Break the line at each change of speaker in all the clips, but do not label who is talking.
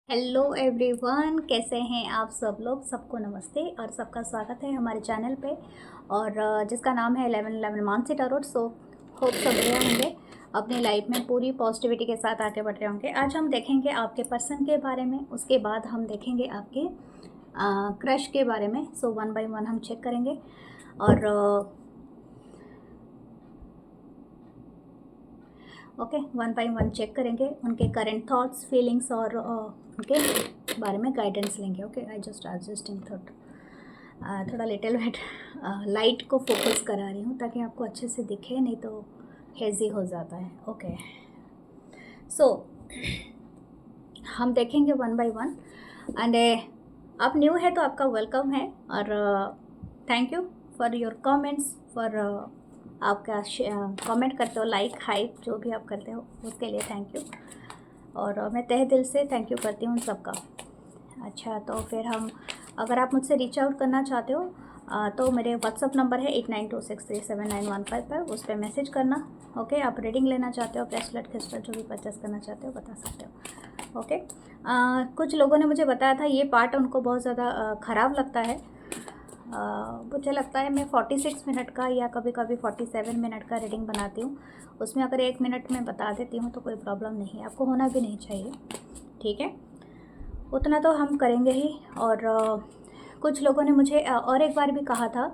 Hello everyone, कैसे हैं आप सब लोग। सबको नमस्ते और सबका स्वागत है हमारे चैनल पे। और जिसका नाम है 1111 मानसी टारोट। सो होप सब बढ़िया होंगे, अपनी लाइफ में पूरी पॉजिटिविटी के साथ आगे बढ़ रहे होंगे। आज हम देखेंगे आपके पर्सन के बारे में, उसके बाद हम देखेंगे आपके क्रश के बारे में। सो वन बाय वन हम चेक करेंगे और okay, one by one check करेंगे उनके करंट थॉट्स, फीलिंग्स और उनके बारे में गाइडेंस लेंगे। Okay, I just adjusting thought, थोड़ा लिटिल बिट लाइट को फोकस करा रही हूँ ताकि आपको अच्छे से दिखे, नहीं तो हेजी हो जाता है। ओके, सो हम देखेंगे वन बाय वन। एंड आप न्यू है तो आपका वेलकम है और thank you for your comments, for आपका कमेंट करते हो, लाइक हाइप जो भी आप करते हो उसके लिए थैंक यू। और मैं तहे दिल से थैंक यू करती हूँ सबका। अच्छा, तो फिर हम, अगर आप मुझसे रीच आउट करना चाहते हो तो मेरे व्हाट्सअप नंबर है 8926379155 पर, उस पर मैसेज करना। ओके, आप रीडिंग लेना चाहते हो, ब्रेसलेट क्रिस्टल जो भी परचेस करना चाहते हो बता सकते हो। ओके, कुछ लोगों ने मुझे बताया था ये पार्ट उनको बहुत ज़्यादा ख़राब लगता है। मुझे लगता है मैं 46 मिनट का या कभी कभी 47 मिनट का रीडिंग बनाती हूँ, उसमें अगर 1 मिनट में बता देती हूँ तो कोई प्रॉब्लम नहीं है, आपको होना भी नहीं चाहिए। ठीक है, उतना तो हम करेंगे ही। और कुछ लोगों ने मुझे और एक बार भी कहा था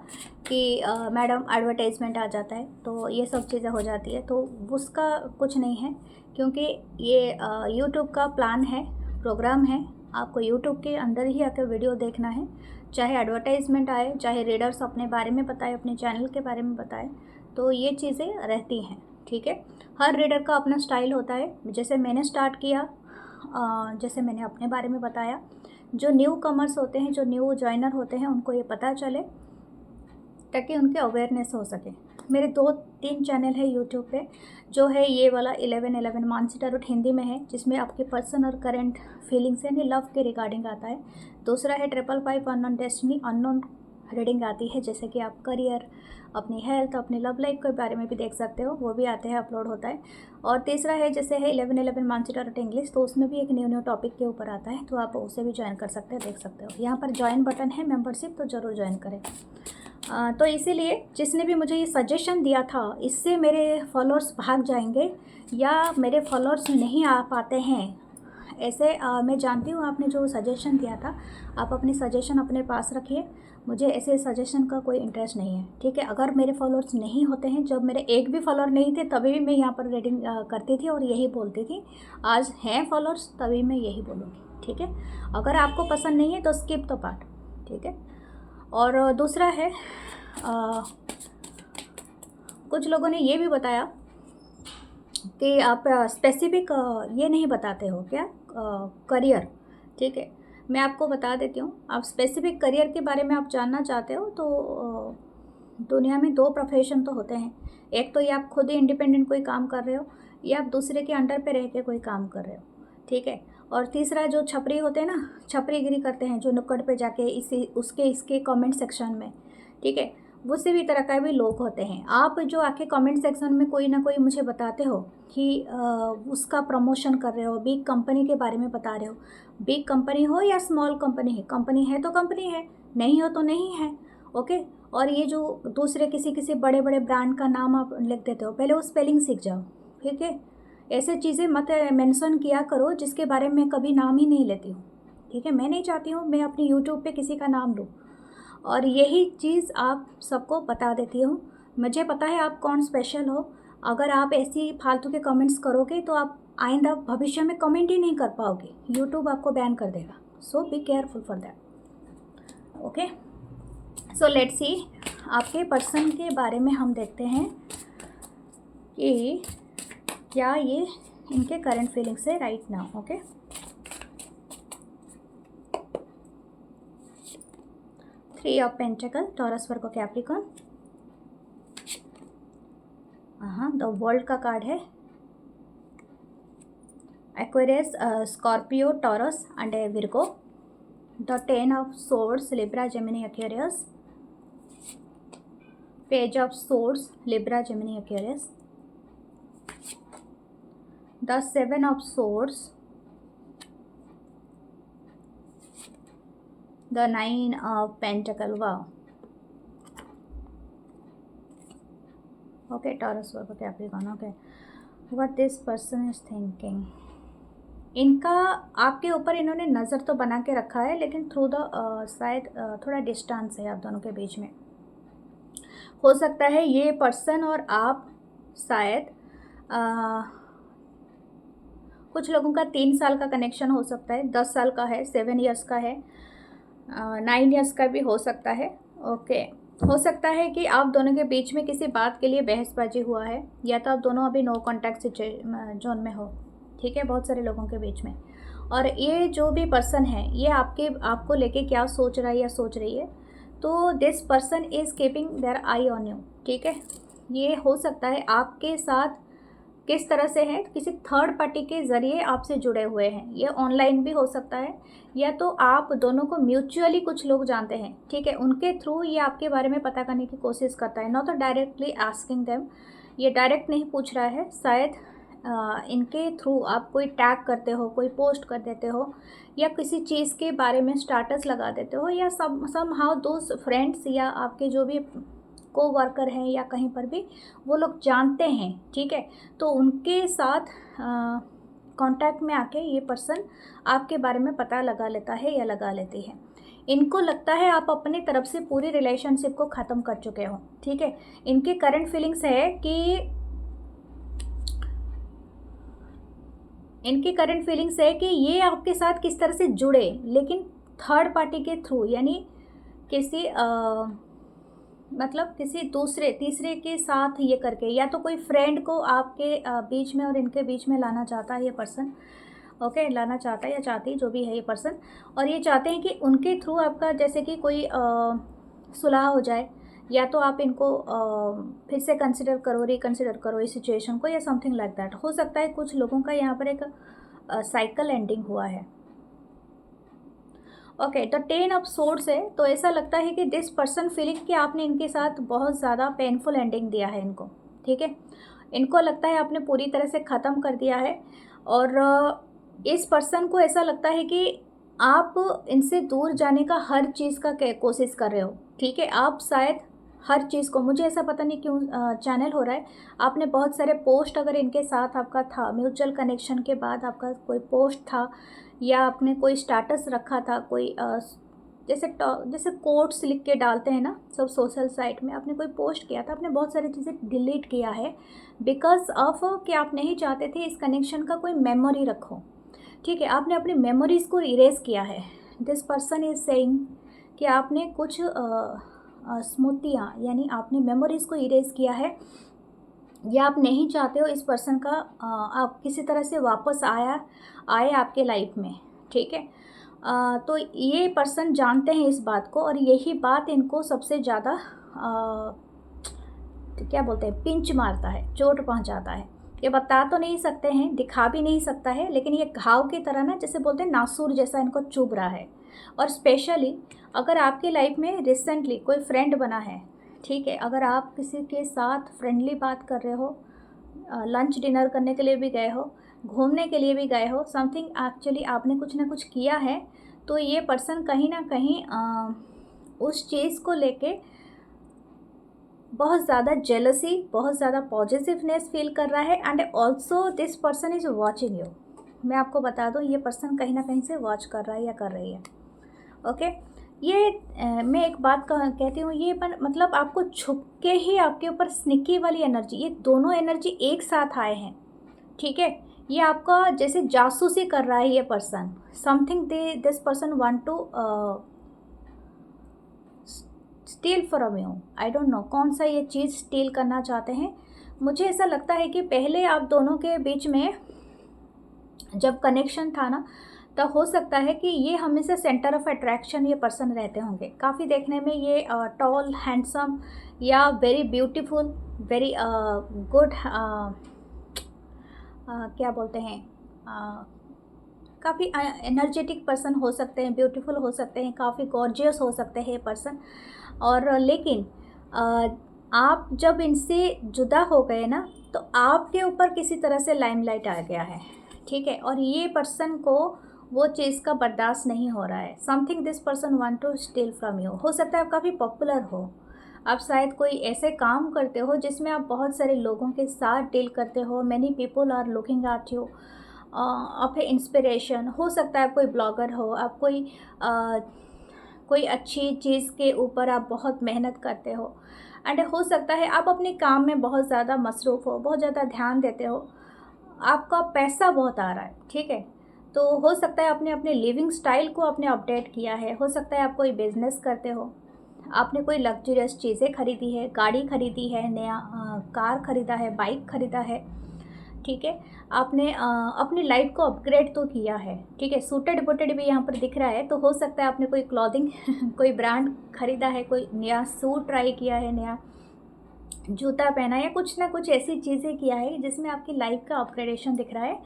कि मैडम एडवर्टाइजमेंट आ जाता है तो ये सब चीज़ें हो जाती है, तो उसका कुछ नहीं है, क्योंकि ये यूट्यूब का प्लान है, प्रोग्राम है। आपको यूट्यूब के अंदर ही आकर वीडियो देखना है, चाहे एडवर्टाइजमेंट आए, चाहे रीडर्स अपने बारे में बताए, अपने चैनल के बारे में बताए, तो ये चीज़ें रहती हैं। ठीक है, हर रीडर का अपना स्टाइल होता है। जैसे मैंने स्टार्ट किया, जैसे मैंने अपने बारे में बताया, जो न्यू कमर्स होते हैं, जो न्यू जॉइनर होते हैं, उनको ये पता चले ताकि उनके अवेयरनेस हो सके। मेरे 2-3 चैनल है यूट्यूब पे, जो है ये वाला 1111 मानसी टारोट हिंदी में है, जिसमें आपके पर्सन और करंट फीलिंग्स यानी लव के रिगार्डिंग आता है। दूसरा है 555 अननोन डेस्टिनी, अननोन रीडिंग आती है, जैसे कि आप करियर, अपनी हेल्थ, अपनी लव लाइफ के बारे में भी देख सकते हो, वो भी आते हैं, अपलोड होता है। और तीसरा है जैसे है 1111 मानसी टारोट इंग्लिश, तो उसमें भी एक न्यू टॉपिक के ऊपर आता है, तो आप उसे भी ज्वाइन कर सकते हो, देख सकते हो। यहाँ पर ज्वाइन बटन है, मेंबरशिप, तो ज़रूर ज्वाइन करें। तो इसीलिए जिसने भी मुझे ये सजेशन दिया था, इससे मेरे फॉलोअर्स भाग जाएंगे या मेरे फॉलोअर्स नहीं आ पाते हैं, ऐसे मैं जानती हूँ आपने जो सजेशन दिया था, आप अपनी सजेशन अपने पास रखिए, मुझे ऐसे सजेशन का कोई इंटरेस्ट नहीं है। ठीक है, अगर मेरे फॉलोअर्स नहीं होते हैं, जब मेरे एक भी फॉलोअर नहीं थे तभी भी मैं यहाँ पर रीडिंग करती थी और यही बोलती थी, आज हैं फॉलोअर्स तभी मैं यही बोलूँगी। ठीक है, अगर आपको पसंद नहीं है तो स्किप द पार्ट। ठीक है, और दूसरा है कुछ लोगों ने ये भी बताया कि आप स्पेसिफिक ये नहीं बताते हो क्या, करियर। ठीक है, मैं आपको बता देती हूँ, आप स्पेसिफिक करियर के बारे में आप जानना चाहते हो तो दुनिया में 2 प्रोफेशन तो होते हैं। एक तो ये आप खुद ही इंडिपेंडेंट कोई काम कर रहे हो, या आप दूसरे के अंडर पे रह के कोई काम कर रहे हो। ठीक है, और तीसरा जो छपरी होते हैं ना, छपरीगिरी करते हैं, जो नुक्कड़ पे जाके इसी उसके इसके कमेंट सेक्शन में, ठीक है, उसी भी तरह का भी लोग होते हैं। आप जो आके कमेंट सेक्शन में कोई ना कोई मुझे बताते हो कि उसका प्रमोशन कर रहे हो, बिग कंपनी के बारे में बता रहे हो, बिग कंपनी हो या स्मॉल कंपनी है तो कंपनी है, नहीं हो तो नहीं है। ओके, और ये जो दूसरे किसी किसी बड़े बड़े ब्रांड का नाम आप लिख देते हो, पहले वो स्पेलिंग सीख जाओ। ठीक है, ऐसे चीज़ें मत मेंशन किया करो जिसके बारे में कभी नाम ही नहीं लेती हूँ। ठीक है, मैं नहीं चाहती हूँ मैं अपनी यूट्यूब पे किसी का नाम लूँ, और यही चीज़ आप सबको बता देती हूँ। मुझे पता है आप कौन स्पेशल हो, अगर आप ऐसी फालतू के कमेंट्स करोगे तो आप आइंदा भविष्य में कमेंट ही नहीं कर पाओगे, यूट्यूब आपको बैन कर देगा। So be careful for that. Okay, so let's see, आपके पर्सन के बारे में हम देखते हैं कि क्या ये इनके करंट फीलिंग्स है right now. Okay, three of pentacle, Taurus, Virgo, Capricorn. हाँ, द वर्ल्ड का कार्ड है, Aquarius, Scorpio, Taurus and Virgo. The 10 of swords, Libra, Gemini, Aquarius. Page of swords, Libra, Gemini, Aquarius. The 7 of swords, the 9 of pentacle, वाह। Okay, Taurus, Virgo, Capricorn. Okay, what this person is thinking. इनका आपके ऊपर इन्होंने नज़र तो बना के रखा है, लेकिन थ्रू द शायद थोड़ा डिस्टेंस है आप दोनों के बीच में। हो सकता है ये पर्सन और आप शायद कुछ लोगों का 3 साल का कनेक्शन हो सकता है, 10 साल का है, 7 ईयर्स का है, 9 ईयर्स का भी हो सकता है। ओके, हो सकता है कि आप दोनों के बीच में किसी बात के लिए बहसबाजी हुआ है, या तो आप दोनों अभी नो कॉन्टैक्ट जोन में हो, ठीक है, बहुत सारे लोगों के बीच में। और ये जो भी पर्सन है ये आपको लेके क्या सोच रहा है या सोच रही है, तो this person is keeping their eye on you, ठीक है। ये हो सकता है आपके साथ किस तरह से है, किसी थर्ड पार्टी के ज़रिए आपसे जुड़े हुए हैं। ये ऑनलाइन भी हो सकता है, या तो आप दोनों को म्यूचुअली कुछ लोग जानते हैं, ठीक है, उनके थ्रू ये आपके बारे में पता करने की कोशिश करता है। नॉट तो डायरेक्टली आस्किंग देम, ये डायरेक्ट नहीं पूछ रहा है, शायद इनके थ्रू आप कोई टैग करते हो, कोई पोस्ट कर देते हो, या किसी चीज़ के बारे में स्टेटस लगा देते हो, या सम हाउ दोस्त फ्रेंड्स या आपके जो भी को वर्कर हैं या कहीं पर भी वो लोग जानते हैं, ठीक है। तो उनके साथ कांटेक्ट में आके ये पर्सन आपके बारे में पता लगा लेता है या लगा लेती है। इनको लगता है आप अपनी तरफ से पूरी रिलेशनशिप को ख़त्म कर चुके हो, ठीक है। इनके करंट फीलिंग्स है कि ये आपके साथ किस तरह से जुड़े, लेकिन थर्ड पार्टी के थ्रू, यानी किसी मतलब किसी दूसरे तीसरे के साथ ये करके, या तो कोई फ्रेंड को आपके बीच में और इनके बीच में लाना चाहता है ये पर्सन, ओके, लाना चाहता है या चाहती, जो भी है ये पर्सन। और ये चाहते हैं कि उनके थ्रू आपका जैसे कि कोई सुलह हो जाए, या तो आप इनको फिर से रिकन्सिडर करो इस सिचुएशन को, या समथिंग लाइक दैट। हो सकता है कुछ लोगों का यहाँ पर एक साइकिल एंडिंग हुआ है। ओके, तो 10 ऑफ सोर्ड्स है, तो ऐसा लगता है कि दिस पर्सन फीलिंग कि आपने इनके साथ बहुत ज़्यादा पेनफुल एंडिंग दिया है इनको, ठीक है। इनको लगता है आपने पूरी तरह से ख़त्म कर दिया है, और इस पर्सन को ऐसा लगता है कि आप इनसे दूर जाने का हर चीज़ का कोशिश कर रहे हो, ठीक है। आप शायद हर चीज़ को, मुझे ऐसा पता नहीं क्यों चैनल हो रहा है, आपने बहुत सारे पोस्ट अगर इनके साथ आपका था, म्यूचुअल कनेक्शन के बाद आपका कोई पोस्ट था, या आपने कोई स्टेटस रखा था, कोई जैसे कोट्स लिख के डालते हैं ना सब सोशल साइट में, आपने कोई पोस्ट किया था, आपने बहुत सारी चीज़ें डिलीट किया है, बिकॉज ऑफ कि आप नहीं चाहते थे इस कनेक्शन का कोई मेमोरी रखो, ठीक है। आपने अपनी मेमोरीज़ को इरेज किया है। दिस पर्सन इज़ सेइंग कि आपने कुछ स्मृतियाँ, यानी आपने मेमोरीज़ को इरेज किया है, या आप नहीं चाहते हो इस पर्सन का आप किसी तरह से वापस आए आपके लाइफ में, ठीक है। तो ये पर्सन जानते हैं इस बात को, और यही बात इनको सबसे ज़्यादा क्या बोलते हैं, पिंच मारता है, चोट पहुंचाता है। ये बता तो नहीं सकते हैं, दिखा भी नहीं सकता है, लेकिन ये घाव की तरह ना, जैसे बोलते हैं नासूर जैसा इनको चुभ रहा है। और स्पेशली अगर आपकी लाइफ में रिसेंटली कोई फ्रेंड बना है, ठीक है, अगर आप किसी के साथ फ्रेंडली बात कर रहे हो, लंच डिनर करने के लिए भी गए हो, घूमने के लिए भी गए हो, समथिंग एक्चुअली आपने कुछ ना कुछ किया है, तो ये पर्सन कहीं ना कहीं उस चीज़ को लेके बहुत ज़्यादा जेलसी, बहुत ज़्यादा पॉजिटिवनेस फील कर रहा है। And also this person is watching you. मैं आपको बता दूँ, ये पर्सन कहीं ना कहीं से वॉच कर रहा है या कर रही है, ओके। ये मैं एक बात कहती हूँ, ये मतलब आपको छुप के ही आपके ऊपर स्निकी वाली एनर्जी, ये दोनों एनर्जी एक साथ आए हैं, ठीक है। ये आपका जैसे जासूसी कर रहा है ये person, something this person want to steal from you. I don't know कौन सा ये चीज़ स्टील करना चाहते हैं। मुझे ऐसा लगता है कि पहले आप दोनों के बीच में जब कनेक्शन था ना, तो हो सकता है कि ये हमेशा सेंटर ऑफ अट्रैक्शन ये पर्सन रहते होंगे। काफ़ी देखने में ये टॉल, हैंडसम, या वेरी ब्यूटीफुल, वेरी गुड, क्या बोलते हैं, काफ़ी एनर्जेटिक पर्सन हो सकते हैं, ब्यूटीफुल हो सकते हैं, काफ़ी गॉर्जियस हो सकते हैं ये पर्सन। और लेकिन आप जब इनसे जुदा हो गए ना, तो आपके ऊपर किसी तरह से लाइमलाइट आ गया है, ठीक है। और ये पर्सन को वो चीज़ का बर्दाश्त नहीं हो रहा है। Something this person want to steal from you. हो सकता है आप काफ़ी पॉपुलर हो, आप शायद कोई ऐसे काम करते हो जिसमें आप बहुत सारे लोगों के साथ डील करते हो। Many people are looking at you. आप है इंस्पिरेशन। हो सकता है आप कोई ब्लॉगर हो, आप कोई अच्छी चीज़ के ऊपर आप बहुत मेहनत करते हो। एंड हो सकता है आप अपने काम में बहुत ज़्यादा मसरूफ़ हो, बहुत ज़्यादा ध्यान देते हो, आपका पैसा बहुत आ रहा है, ठीक है। तो हो सकता है आपने अपने लिविंग स्टाइल को आपने अपडेट किया है। हो सकता है आप कोई बिज़नेस करते हो, आपने कोई लग्जरियस चीज़ें खरीदी है, गाड़ी खरीदी है, नया कार खरीदा है, बाइक खरीदा है, ठीक है। आपने अपनी लाइफ को अपग्रेड तो किया है, ठीक है। सूटेड बूटेड भी यहाँ पर दिख रहा है, तो हो सकता है आपने कोई क्लॉथिंग कोई ब्रांड खरीदा है, कोई नया सूट ट्राई किया है, नया जूता पहना है, या कुछ ना कुछ ऐसी चीज़ें किया है जिसमें आपकी लाइफ का अपग्रेडेशन दिख रहा है।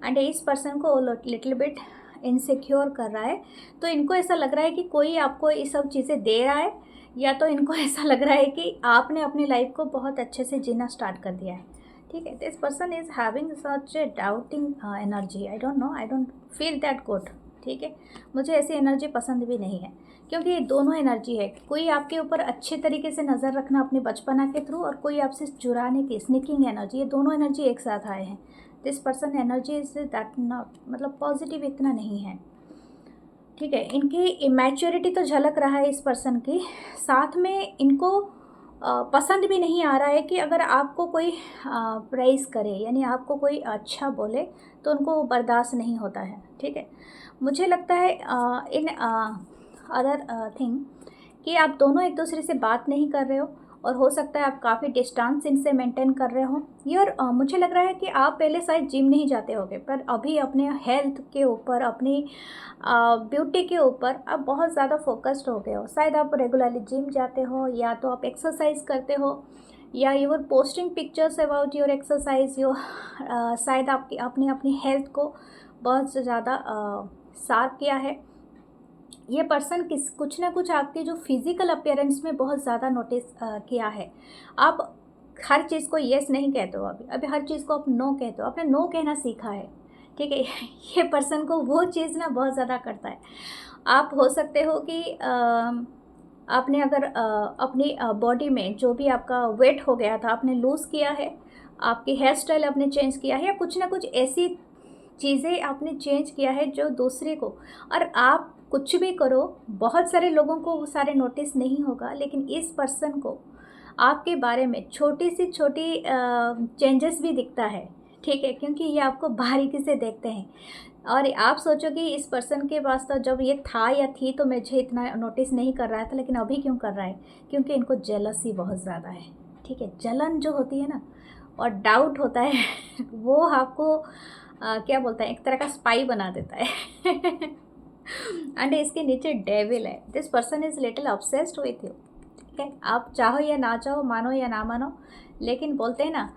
एंड इस पर्सन को लिटिल बिट इनसिक्योर कर रहा है। तो इनको ऐसा लग रहा है कि कोई आपको ये सब चीज़ें दे रहा है, या तो इनको ऐसा लग रहा है कि आपने अपनी लाइफ को बहुत अच्छे से जीना स्टार्ट कर दिया है, ठीक है। This person is having such A doubting energy. I don't no, I don't feel that good, ठीक है। मुझे ऐसी एनर्जी पसंद भी नहीं है, क्योंकि ये दोनों एनर्जी है। कोई आपके ऊपर अच्छे तरीके से नज़र रखना अपने बचपना के थ्रू, और कोई आपसे चुराने की स्निकिंग एनर्जी, ये दोनों एनर्जी एक साथ आए हैं। This person energy is that not, मतलब पॉजिटिव इतना नहीं है, ठीक है। इनकी इमेच्योरिटी तो झलक रहा है इस पर्सन की, साथ में इनको पसंद भी नहीं आ रहा है कि अगर आपको कोई प्राइज़ करे, यानी आपको कोई अच्छा बोले, तो उनको बर्दाश्त नहीं होता है, ठीक है। मुझे लगता है इन अदर थिंग कि आप दोनों एक दूसरे से बात नहीं कर रहे हो, और हो सकता है आप काफ़ी डिस्टेंस इनसे मेंटेन कर रहे हो। और मुझे लग रहा है कि आप पहले शायद जिम नहीं जाते होगे, पर अभी अपने हेल्थ के ऊपर, अपनी ब्यूटी के ऊपर आप बहुत ज़्यादा फोकस्ड हो गए हो। शायद आप रेगुलरली जिम जाते हो, या तो आप एक्सरसाइज करते हो, या you are posting pictures about your exercise. शायद आपने अपनी हेल्थ को बहुत ज़्यादा शार्प किया है। ये पर्सन कुछ ना कुछ आपके जो फिज़िकल अपीयरेंस में बहुत ज़्यादा नोटिस किया है। आप हर चीज़ को येस नहीं कहते हो, अभी हर चीज़ को आप नो कहते हो, आपने नो कहना सीखा है, ठीक है। ये पर्सन को वो चीज़ ना बहुत ज़्यादा करता है। आप हो सकते हो कि आपने अगर अपनी बॉडी में जो भी आपका वेट हो गया था, आपने लूज़ किया है, आपकी हेयर स्टाइल आपने चेंज किया है, या कुछ ना कुछ ऐसी चीज़ें आपने चेंज किया है जो दूसरे को, और आप कुछ भी करो, बहुत सारे लोगों को वो सारे नोटिस नहीं होगा, लेकिन इस पर्सन को आपके बारे में छोटी सी छोटी चेंजेस भी दिखता है, ठीक है, क्योंकि ये आपको बारीकी से देखते हैं। और आप सोचो कि इस पर्सन के पास तो जब ये था या थी तो मुझे इतना नोटिस नहीं कर रहा था, लेकिन अभी क्यों कर रहा है? क्योंकि इनको जेलसी बहुत ज़्यादा है, ठीक है। जलन जो होती है ना, और डाउट होता है वो आपको क्या बोलता है, एक तरह का स्पाई बना देता है। एंड इसके नीचे डेविल है। This person is little obsessed with you, ठीक है। आप चाहो या ना चाहो, मानो या ना मानो, लेकिन बोलते हैं ना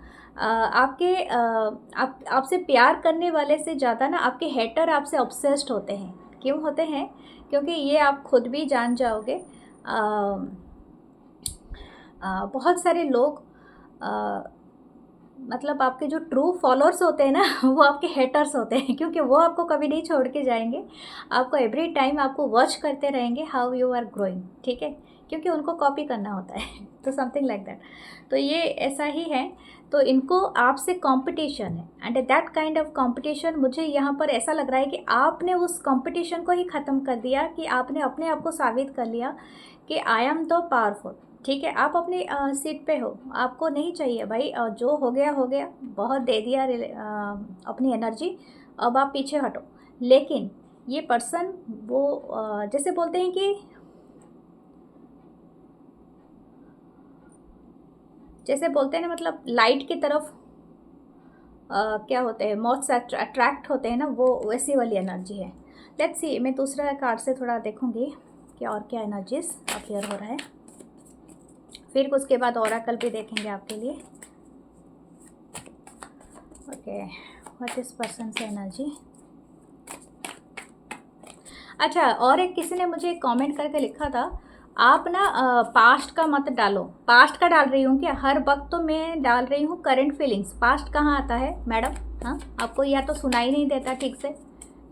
आपसे प्यार करने वाले से ज़्यादा ना आपके हेटर आपसे ऑब्सेस्ड होते हैं। क्यों होते हैं? क्योंकि ये आप खुद भी जान जाओगे। बहुत सारे लोग मतलब आपके जो ट्रू फॉलोअर्स होते हैं ना, वो आपके हेटर्स होते हैं, क्योंकि वो आपको कभी नहीं छोड़ के जाएंगे। आपको एवरी टाइम आपको वॉच करते रहेंगे हाउ यू आर ग्रोइंग, ठीक है, क्योंकि उनको कॉपी करना होता है। तो समथिंग लाइक दैट। तो ये ऐसा ही है। तो इनको आपसे कंपटीशन है, and that kind of competition, मुझे यहाँ पर ऐसा लग रहा है कि आपने उस कंपटीशन को ही ख़त्म कर दिया, कि आपने अपने आप को साबित कर लिया कि आई एम तो पावरफुल, ठीक है। आप अपनी सीट पे हो, आपको नहीं चाहिए भाई, जो हो गया हो गया, बहुत दे दिया अपनी एनर्जी, अब आप पीछे हटो। लेकिन ये पर्सन वो जैसे बोलते हैं कि जैसे बोलते हैं ना, मतलब लाइट की तरफ क्या होते हैं, मौत से अट्रैक्ट होते हैं ना, वो वैसी वाली एनर्जी है। लेट्स सी, मैं दूसरा कार्ड से थोड़ा देखूंगी कि और क्या एनर्जीज अपीयर हो रहा है, फिर उसके बाद ओरेकल भी देखेंगे आपके लिए। ओके, व्हाट इज पर्सन से एनर्जी। अच्छा, और एक किसी ने मुझे कमेंट करके लिखा था, आप ना पास्ट का मत डालो। पास्ट का डाल रही हूँ क्या? हर वक्त तो मैं डाल रही हूँ करंट फीलिंग्स। पास्ट कहाँ आता है मैडम? हाँ, आपको या तो सुनाई नहीं देता ठीक से,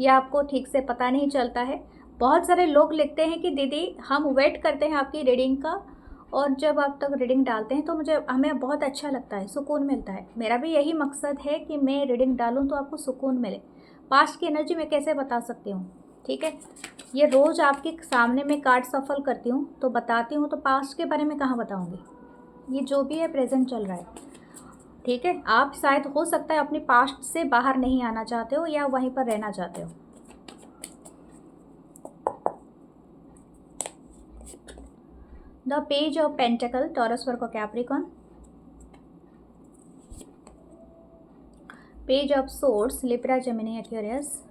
या आपको ठीक से पता नहीं चलता है। बहुत सारे लोग लिखते हैं कि दीदी हम वेट करते हैं आपकी रीडिंग का, और जब आप तक रीडिंग डालते हैं तो हमें बहुत अच्छा लगता है, सुकून मिलता है। मेरा भी यही मकसद है कि मैं रीडिंग डालूं तो आपको सुकून मिले। पास्ट की एनर्जी मैं कैसे बता सकती हूँ, ठीक है। ये रोज़ आपके सामने में कार्ड सफल करती हूँ तो बताती हूँ, तो पास्ट के बारे में कहाँ बताऊँगी। ये जो भी है प्रेजेंट चल रहा है, ठीक है। आप शायद हो सकता है अपनी पास्ट से बाहर नहीं आना चाहते हो या वहीं पर रहना चाहते हो। The page of pentacle, Taurus Virgo Capricorn. Page of swords, Libra Gemini Aquarius.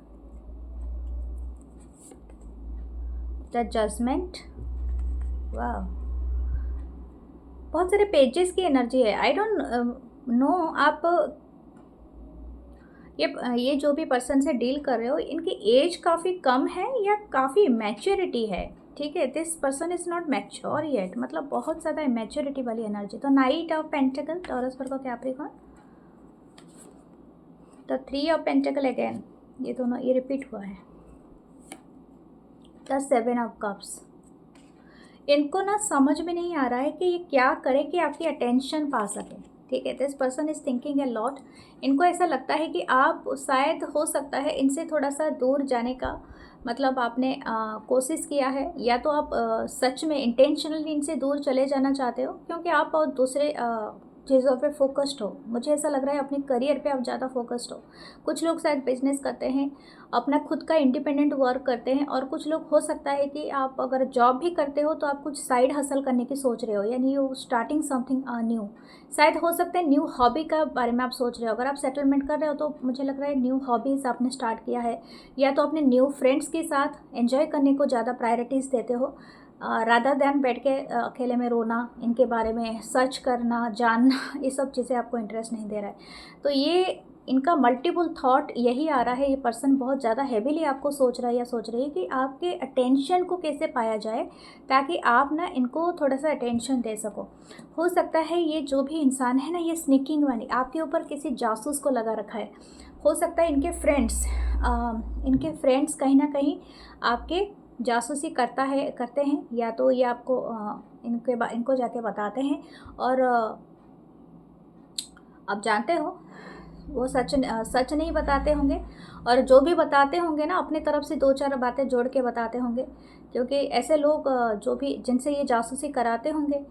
The judgement, वाह, बहुत सारे पेजेस की एनर्जी है। आई डोंट नो आप ये जो भी पर्सन से डील कर रहे हो, इनकी एज काफ़ी कम है या काफ़ी मैच्योरिटी है, ठीक है। This person is not mature yet, मतलब बहुत ज़्यादा मैच्योरिटी वाली एनर्जी। तो night of pentacle, Taurus Virgo Capricorn. The 3 of pentacle again, ये दोनों ये रिपीट हुआ है। The 7 of cups. इनको ना समझ में नहीं आ रहा है कि ये क्या करे कि आपकी अटेंशन पा सके, ठीक है। This person is thinking a lot. इनको ऐसा लगता है कि आप शायद हो सकता है इनसे थोड़ा सा दूर जाने का, मतलब आपने कोशिश किया है, या तो आप सच में इंटेंशनली इनसे दूर चले जाना चाहते हो, क्योंकि आप और दूसरे चीज़ों पे फोकस्ड हो। मुझे ऐसा लग रहा है अपने करियर पे आप ज़्यादा फोकस्ड हो। कुछ लोग शायद बिजनेस करते हैं, अपना खुद का इंडिपेंडेंट वर्क करते हैं, और कुछ लोग हो सकता है कि आप अगर जॉब भी करते हो तो आप कुछ साइड हसल करने की सोच रहे हो, यानी यू स्टार्टिंग समथिंग न्यू। शायद हो सकता है न्यू हॉबी का बारे में आप सोच रहे हो। अगर आप सेटलमेंट कर रहे हो तो मुझे लग रहा है न्यू हॉबीज़ आपने स्टार्ट किया है, या तो अपने न्यू फ्रेंड्स के साथ एंजॉय करने को ज़्यादा प्रायोरिटीज़ देते हो, रादर दैन बैठ के अकेले में रोना, इनके बारे में सर्च करना, जानना, ये सब चीज़ें आपको इंटरेस्ट नहीं दे रहा है। तो ये इनका मल्टीपल थॉट यही आ रहा है। ये पर्सन बहुत ज़्यादा हैवीली आपको सोच रहा है या सोच रही है कि आपके अटेंशन को कैसे पाया जाए, ताकि आप ना इनको थोड़ा सा अटेंशन दे सको। हो सकता है ये जो भी इंसान है ना, ये स्निकिंग वाली आपके ऊपर किसी जासूस को लगा रखा है। हो सकता है इनके फ्रेंड्स कहीं ना कहीं आपके जासूसी करते हैं, या तो ये आपको इनको जाके बताते हैं, और आप जानते हो वो सच नहीं बताते होंगे, और जो भी बताते होंगे ना अपनी तरफ से 2-4 बातें जोड़ के बताते होंगे, क्योंकि ऐसे लोग जो भी जिनसे ये जासूसी कराते होंगे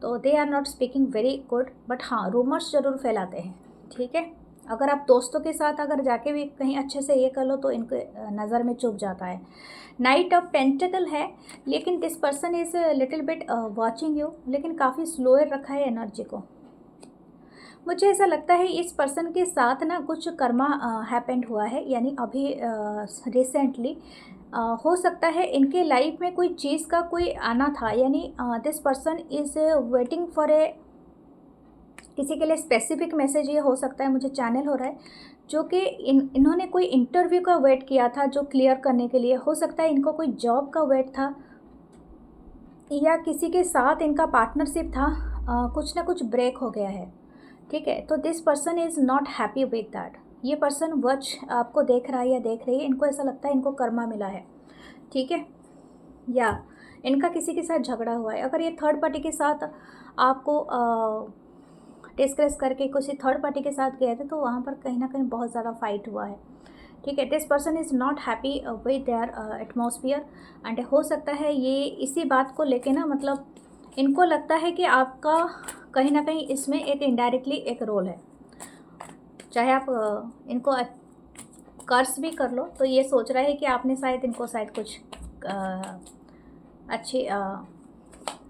तो they are not speaking very good, but हाँ रूमर्स ज़रूर फैलाते हैं, ठीक है। अगर आप दोस्तों के साथ अगर जाके भी कहीं अच्छे से ये कर लो तो इनके नज़र में चुभ जाता है। नाइट ऑफ पेंटिकल है, लेकिन this person is little bit watching you, लेकिन काफ़ी स्लोअर रखा है एनर्जी को। मुझे ऐसा लगता है इस पर्सन के साथ ना कुछ कर्मा हैपेंड हुआ है, यानी अभी रिसेंटली हो सकता है इनके लाइफ में कोई चीज़ का कोई आना था, यानी this person is waiting for a किसी के लिए स्पेसिफिक मैसेज। ये हो सकता है मुझे चैनल हो रहा है, जो कि इन्होंने कोई इंटरव्यू का वेट किया था जो क्लियर करने के लिए। हो सकता है इनको कोई जॉब का वेट था, या किसी के साथ इनका पार्टनरशिप था, कुछ ना कुछ ब्रेक हो गया है, ठीक है। तो this person is not happy with that. ये पर्सन वॉच आपको देख रहा है या देख रही है, इनको ऐसा लगता है इनको कर्मा मिला है, ठीक है, या इनका किसी के साथ झगड़ा हुआ है। अगर ये थर्ड पार्टी के साथ आपको डिस्कस करके किसी थर्ड पार्टी के साथ गए थे तो वहाँ पर कहीं ना कहीं बहुत ज़्यादा फाइट हुआ है, ठीक है। This person is not happy with their atmosphere, and हो सकता है ये इसी बात को लेके ना, मतलब इनको लगता है कि आपका कहीं ना कहीं इसमें एक इनडायरेक्टली एक रोल है। चाहे आप इनको कर्स भी कर लो तो ये सोच रहा है कि आपने शायद इनको शायद कुछ अच्छी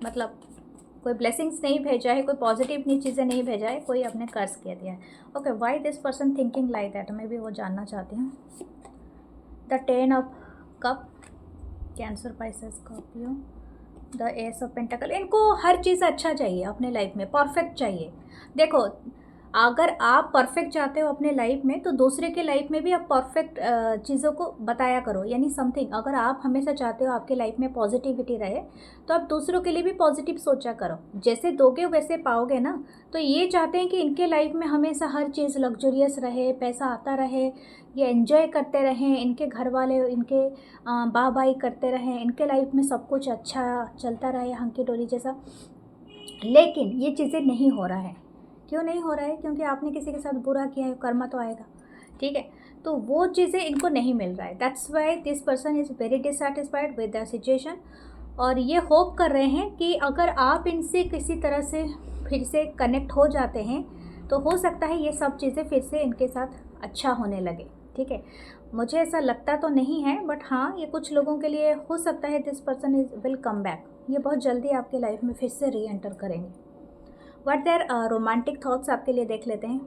मतलब कोई ब्लेसिंग्स नहीं भेजा है, कोई पॉजिटिव चीज़ें नहीं भेजा है, कोई आपने कर्स किया दिया है। Okay, why this person thinking like that, मैं भी वो जानना चाहती हूँ। The 10 of cup, Cancer, Pisces, Scorpio. The ace of pentacle, इनको हर चीज़ अच्छा चाहिए अपने लाइफ में, परफेक्ट चाहिए। देखो अगर आप परफेक्ट चाहते हो अपने लाइफ में तो दूसरे के लाइफ में भी आप परफेक्ट चीज़ों को बताया करो। यानी समथिंग, अगर आप हमेशा चाहते हो आपके लाइफ में पॉजिटिविटी रहे तो आप दूसरों के लिए भी पॉजिटिव सोचा करो। जैसे दोगे वैसे पाओगे ना। तो ये चाहते हैं कि इनके लाइफ में हमेशा हर चीज़ लग्जरियस रहे, पैसा आता रहे, ये एंजॉय करते रहें, इनके घर वाले इनके वाह वाही करते रहें, इनके लाइफ में सब कुछ अच्छा चलता रहे हंकी डोरी जैसा। लेकिन ये चीज़ें नहीं हो रहा है। क्यों नहीं हो रहा है? क्योंकि आपने किसी के साथ बुरा किया है, कर्मा तो आएगा, ठीक है। तो वो चीज़ें इनको नहीं मिल रहा है। That's why this person is very dissatisfied with the situation. और ये होप कर रहे हैं कि अगर आप इनसे किसी तरह से फिर से कनेक्ट हो जाते हैं तो हो सकता है ये सब चीज़ें फिर से इनके साथ अच्छा होने लगे, ठीक है। मुझे ऐसा लगता तो नहीं है, बट हाँ, ये कुछ लोगों के लिए हो सकता है this person is will come back. ये बहुत जल्दी आपके लाइफ में फिर से री एंटर करेंगे। व्हाट देयर रोमांटिक थॉट्स आपके लिए देख लेते हैं।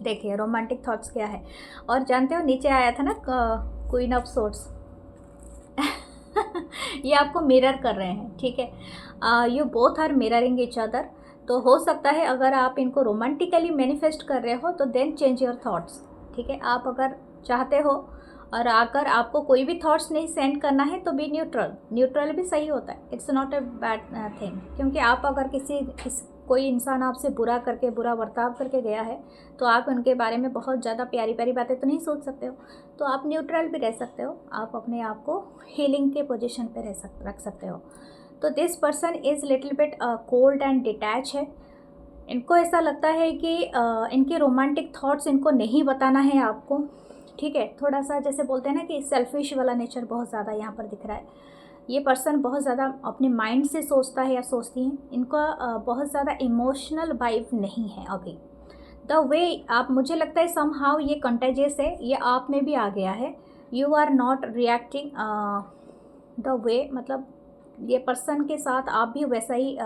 देखिए रोमांटिक थॉट्स क्या है। और जानते हो नीचे आया था ना क्वीन ऑफ सोर्ड्स। ये आपको मिरर कर रहे हैं, ठीक है। You both are mirroring each other. तो हो सकता है अगर आप इनको रोमांटिकली मैनिफेस्ट कर रहे हो तो देन चेंज योर थॉट्स, ठीक है। आप अगर चाहते हो और अगर आपको कोई भी थॉट्स नहीं सेंड करना है तो बी न्यूट्रल। न्यूट्रल भी सही होता है, it's not a bad thing. क्योंकि आप अगर कोई इंसान आपसे बुरा करके, बुरा बर्ताव करके गया है तो आप उनके बारे में बहुत ज़्यादा प्यारी प्यारी बातें तो नहीं सोच सकते हो। तो आप न्यूट्रल भी रह सकते हो, आप अपने आप को हीलिंग के पोजीशन पे रख सकते हो। तो this person is little bit cold and detach है। इनको ऐसा लगता है कि इनके रोमांटिक थॉट्स इनको नहीं बताना है आपको, ठीक है। थोड़ा सा जैसे बोलते हैं ना कि सेल्फिश वाला नेचर बहुत ज़्यादा यहाँ पर दिख रहा है। ये पर्सन बहुत ज़्यादा अपने माइंड से सोचता है या सोचती हैं। इनका बहुत ज़्यादा इमोशनल वाइब नहीं है अभी। द वे आप, मुझे लगता है समहाउ ये कंटेजियस है, ये आप में भी आ गया है। You are not reacting the way, मतलब ये पर्सन के साथ आप भी वैसा ही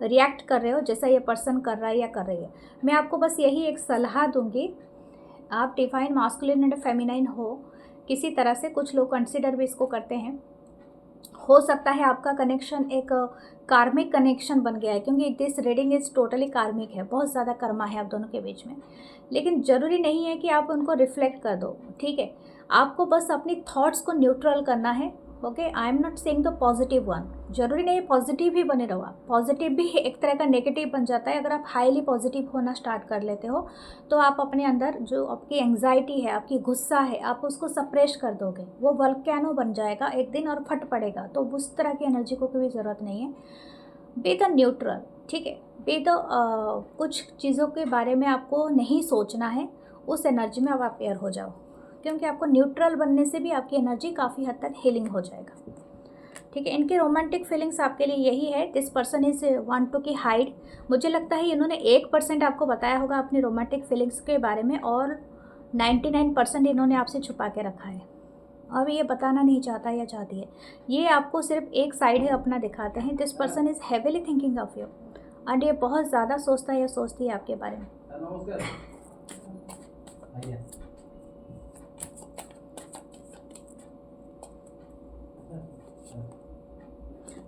रिएक्ट कर रहे हो जैसा ये पर्सन कर रहा है या कर रही है। मैं आपको बस यही एक सलाह दूंगी, आप डिवाइन मास्कुलिन एंड फेमिनाइन हो किसी तरह से, कुछ लोग कंसिडर भी इसको करते हैं। हो सकता है आपका कनेक्शन एक कार्मिक कनेक्शन बन गया है, क्योंकि दिस रीडिंग इज़ टोटली कार्मिक है, बहुत ज़्यादा कर्मा है आप दोनों के बीच में। लेकिन ज़रूरी नहीं है कि आप उनको रिफ्लेक्ट कर दो, ठीक है। आपको बस अपनी थॉट्स को न्यूट्रल करना है, okay. I am not saying the positive one. जरूरी नहीं पॉजिटिव ही बने रहो आप, पॉजिटिव भी एक तरह का नेगेटिव बन जाता है। अगर आप हाईली पॉजिटिव होना स्टार्ट कर लेते हो तो आप अपने अंदर जो आपकी एंग्जाइटी है, आपकी गुस्सा है, आप उसको सप्रेस कर दोगे, वो वल्केनो बन जाएगा एक दिन और फट पड़ेगा। तो उस तरह की एनर्जी को भी ज़रूरत नहीं है। बी द न्यूट्रल, ठीक है। बी द कुछ चीज़ों के बारे में आपको नहीं सोचना है, उस एनर्जी में आप अपेयर हो जाओ, क्योंकि आपको न्यूट्रल बनने से भी आपकी एनर्जी काफ़ी हद तक हीलिंग हो जाएगा, ठीक है। इनके रोमांटिक फीलिंग्स आपके लिए यही है, this person is want to key hide. मुझे लगता है इन्होंने 1% आपको बताया होगा अपनी रोमांटिक फीलिंग्स के बारे में, और 99% इन्होंने आपसे छुपा के रखा है। अब ये बताना नहीं चाहता या चाहती है, ये आपको सिर्फ एक साइड ही अपना दिखाते हैं। This person is heavily thinking of you, and ये बहुत ज़्यादा सोचता है या सोचती है आपके बारे में।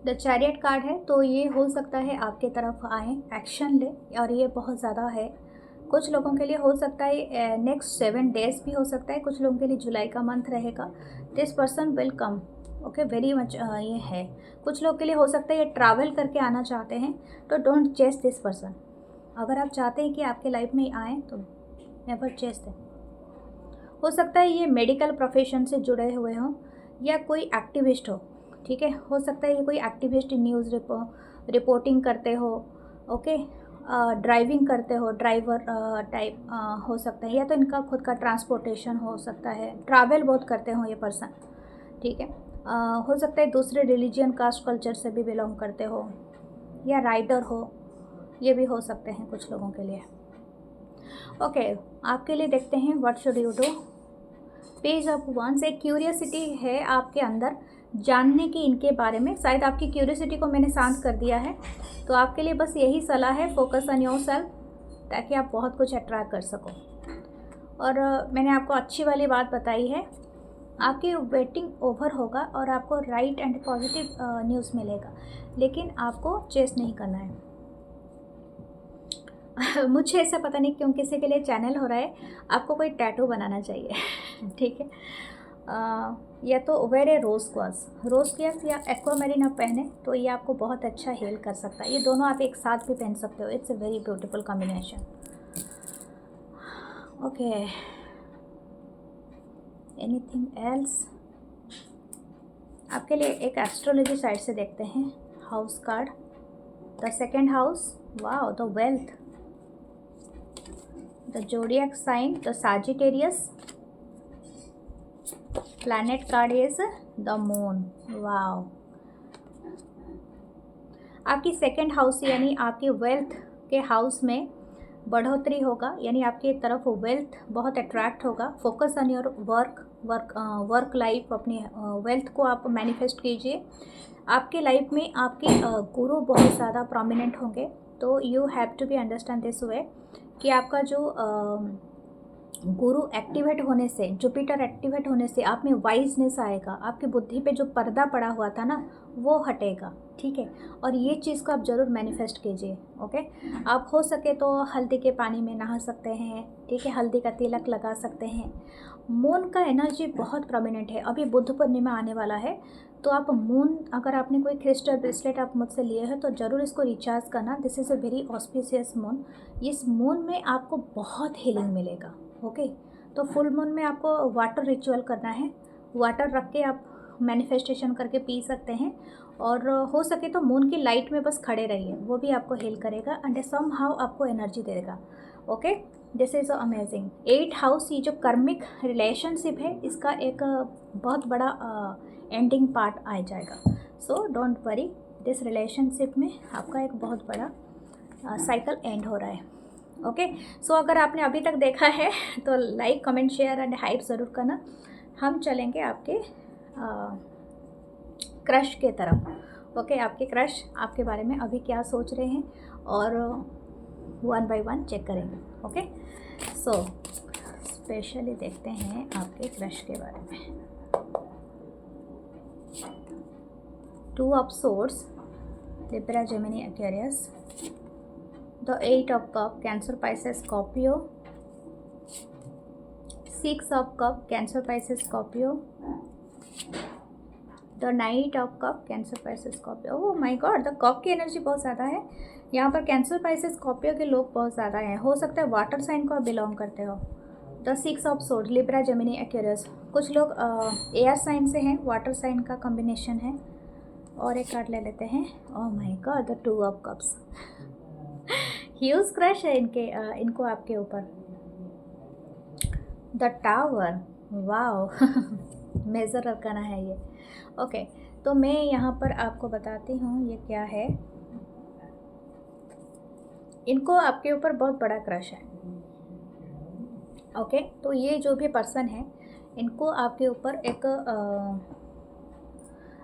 द चैरियट कार्ड है, तो ये हो सकता है आपके तरफ आए, एक्शन ले, और ये बहुत ज़्यादा है। कुछ लोगों के लिए हो सकता है नेक्स्ट 7 डेज भी हो सकता है, कुछ लोगों के लिए जुलाई का मंथ रहेगा। This person will come, okay, very much ये है। कुछ लोग के लिए हो सकता है ये ट्रैवल करके आना चाहते हैं, तो डोंट चेस दिस पर्सन। अगर आप चाहते हैं कि आपके लाइफ में आए तो नेवर चेस देम। हो सकता है ये मेडिकल प्रोफेशन से जुड़े हुए हों या कोई एक्टिविस्ट हो, ठीक है। हो सकता है ये कोई एक्टिविस्ट न्यूज़ रिपोर्टिंग करते हो, ओके। ड्राइविंग करते हो, ड्राइवर टाइप हो सकता है, या तो इनका खुद का ट्रांसपोर्टेशन हो सकता है, ट्रैवल बहुत करते हो ये पर्सन, ठीक है। हो सकता है दूसरे रिलीजियन, कास्ट, कल्चर से भी बिलोंग करते हो, या राइडर हो, ये भी हो सकते हैं कुछ लोगों के लिए, ओके। आपके लिए देखते हैं what should you do. Page of wands, एक क्यूरियसिटी है आपके अंदर जानने की इनके बारे में। शायद आपकी क्यूरियसिटी को मैंने शांत कर दिया है, तो आपके लिए बस यही सलाह है, फोकस ऑन योर सेल्फ, ताकि आप बहुत कुछ अट्रैक्ट कर सको। और मैंने आपको अच्छी वाली बात बताई है, आपकी वेटिंग ओवर होगा और आपको राइट एंड पॉजिटिव न्यूज़ मिलेगा, लेकिन आपको चेस नहीं करना है। मुझे ऐसा पता नहीं क्यों किसी के लिए चैनल हो रहा है, आपको कोई टैटू बनाना चाहिए। ठीक है, या तो वेयर ए रोज़ क्वास या एक्वामेरिन आप पहने तो ये आपको बहुत अच्छा हील कर सकता है। ये दोनों आप एक साथ भी पहन सकते हो, it's a very beautiful combination. Okay, anything else? आपके लिए एक एस्ट्रोलॉजी साइड से देखते हैं house card. The second house, wow, the wealth, the zodiac sign, the Sagittarius, planet card is the moon. Wow, आपकी सेकेंड हाउस यानी आपकी wealth के हाउस में बढ़ोतरी होगा, यानी आपकी तरफ वेल्थ बहुत अट्रैक्ट होगा। Focus on your work life, अपनी वेल्थ को आप मैनिफेस्ट कीजिए। आपके लाइफ में आपके गुरु बहुत ज़्यादा प्रोमिनेंट होंगे, तो you have to be understand this way कि आपका जो गुरु एक्टिवेट होने से, जुपिटर एक्टिवेट होने से आप में वाइजनेस आएगा, आपकी बुद्धि पे जो पर्दा पड़ा हुआ था ना वो हटेगा। ठीक है, और ये चीज़ को आप ज़रूर मैनिफेस्ट कीजिए। ओके, आप हो सके तो हल्दी के पानी में नहा सकते हैं। ठीक है, हल्दी का तिलक लगा सकते हैं। मून का एनर्जी बहुत प्रोमिनेंट है। अभी बुद्ध पूर्णिमा आने वाला है, तो आप मून, अगर आपने कोई क्रिस्टल ब्रेसलेट आप मुझसे लिए हैं तो ज़रूर इसको रिचार्ज करना। This is a very auspicious moon. इस मून में आपको बहुत हीलिंग मिलेगा। ओके, तो फुल मून में आपको वाटर रिचुअल करना है। वाटर रख के आप मैनिफेस्टेशन करके पी सकते हैं, और हो सके तो मून की लाइट में बस खड़े रहिए, वो भी आपको हील करेगा एंड सम हाउ आपको एनर्जी देगा। Okay, this is amazing. 8 house, ये जो कर्मिक रिलेशनशिप है इसका एक बहुत बड़ा एंडिंग पार्ट आ जाएगा। So don't worry, this relationship में आपका एक बहुत बड़ा साइकिल एंड हो रहा है। ओके, सो अगर आपने अभी तक देखा है तो like, comment, share and hype ज़रूर करना। हम चलेंगे आपके क्रश के तरफ। ओके, आपके क्रश आपके बारे में अभी क्या सोच रहे हैं, और 1 बाय 1 चेक करेंगे। ओके, सो स्पेशली देखते हैं आपके क्रश के बारे में। 2 of swords, Libra, Gemini, Aquarius, the 8 of cup, Cancer, Pisces, Scorpio, 6 of cup, Cancer, Pisces, Scorpio, the night of cup, Cancer, Pisces, Scorpio. Oh my God, the cup की energy बहुत ज़्यादा है यहाँ पर। कैंसर, पाइसेस, स्कॉर्पियो के लोग बहुत ज़्यादा हैं। हो सकता है वाटर साइन को आप बिलोंग करते हो। The 6 of sword, Libra, Gemini, Aquarius, कुछ लोग एयर साइन से हैं, वाटर साइन का कॉम्बिनेशन है। और एक कार्ड ले लेते हैं। Oh my God, the 2 of cups. Huge crush है इनको आपके ऊपर। The tower, wow, major arcana है ये। ओके, तो मैं यहाँ पर आपको बताती हूँ ये क्या है। इनको आपके ऊपर बहुत बड़ा क्रश है। ओके, तो ये जो भी पर्सन है इनको आपके ऊपर एक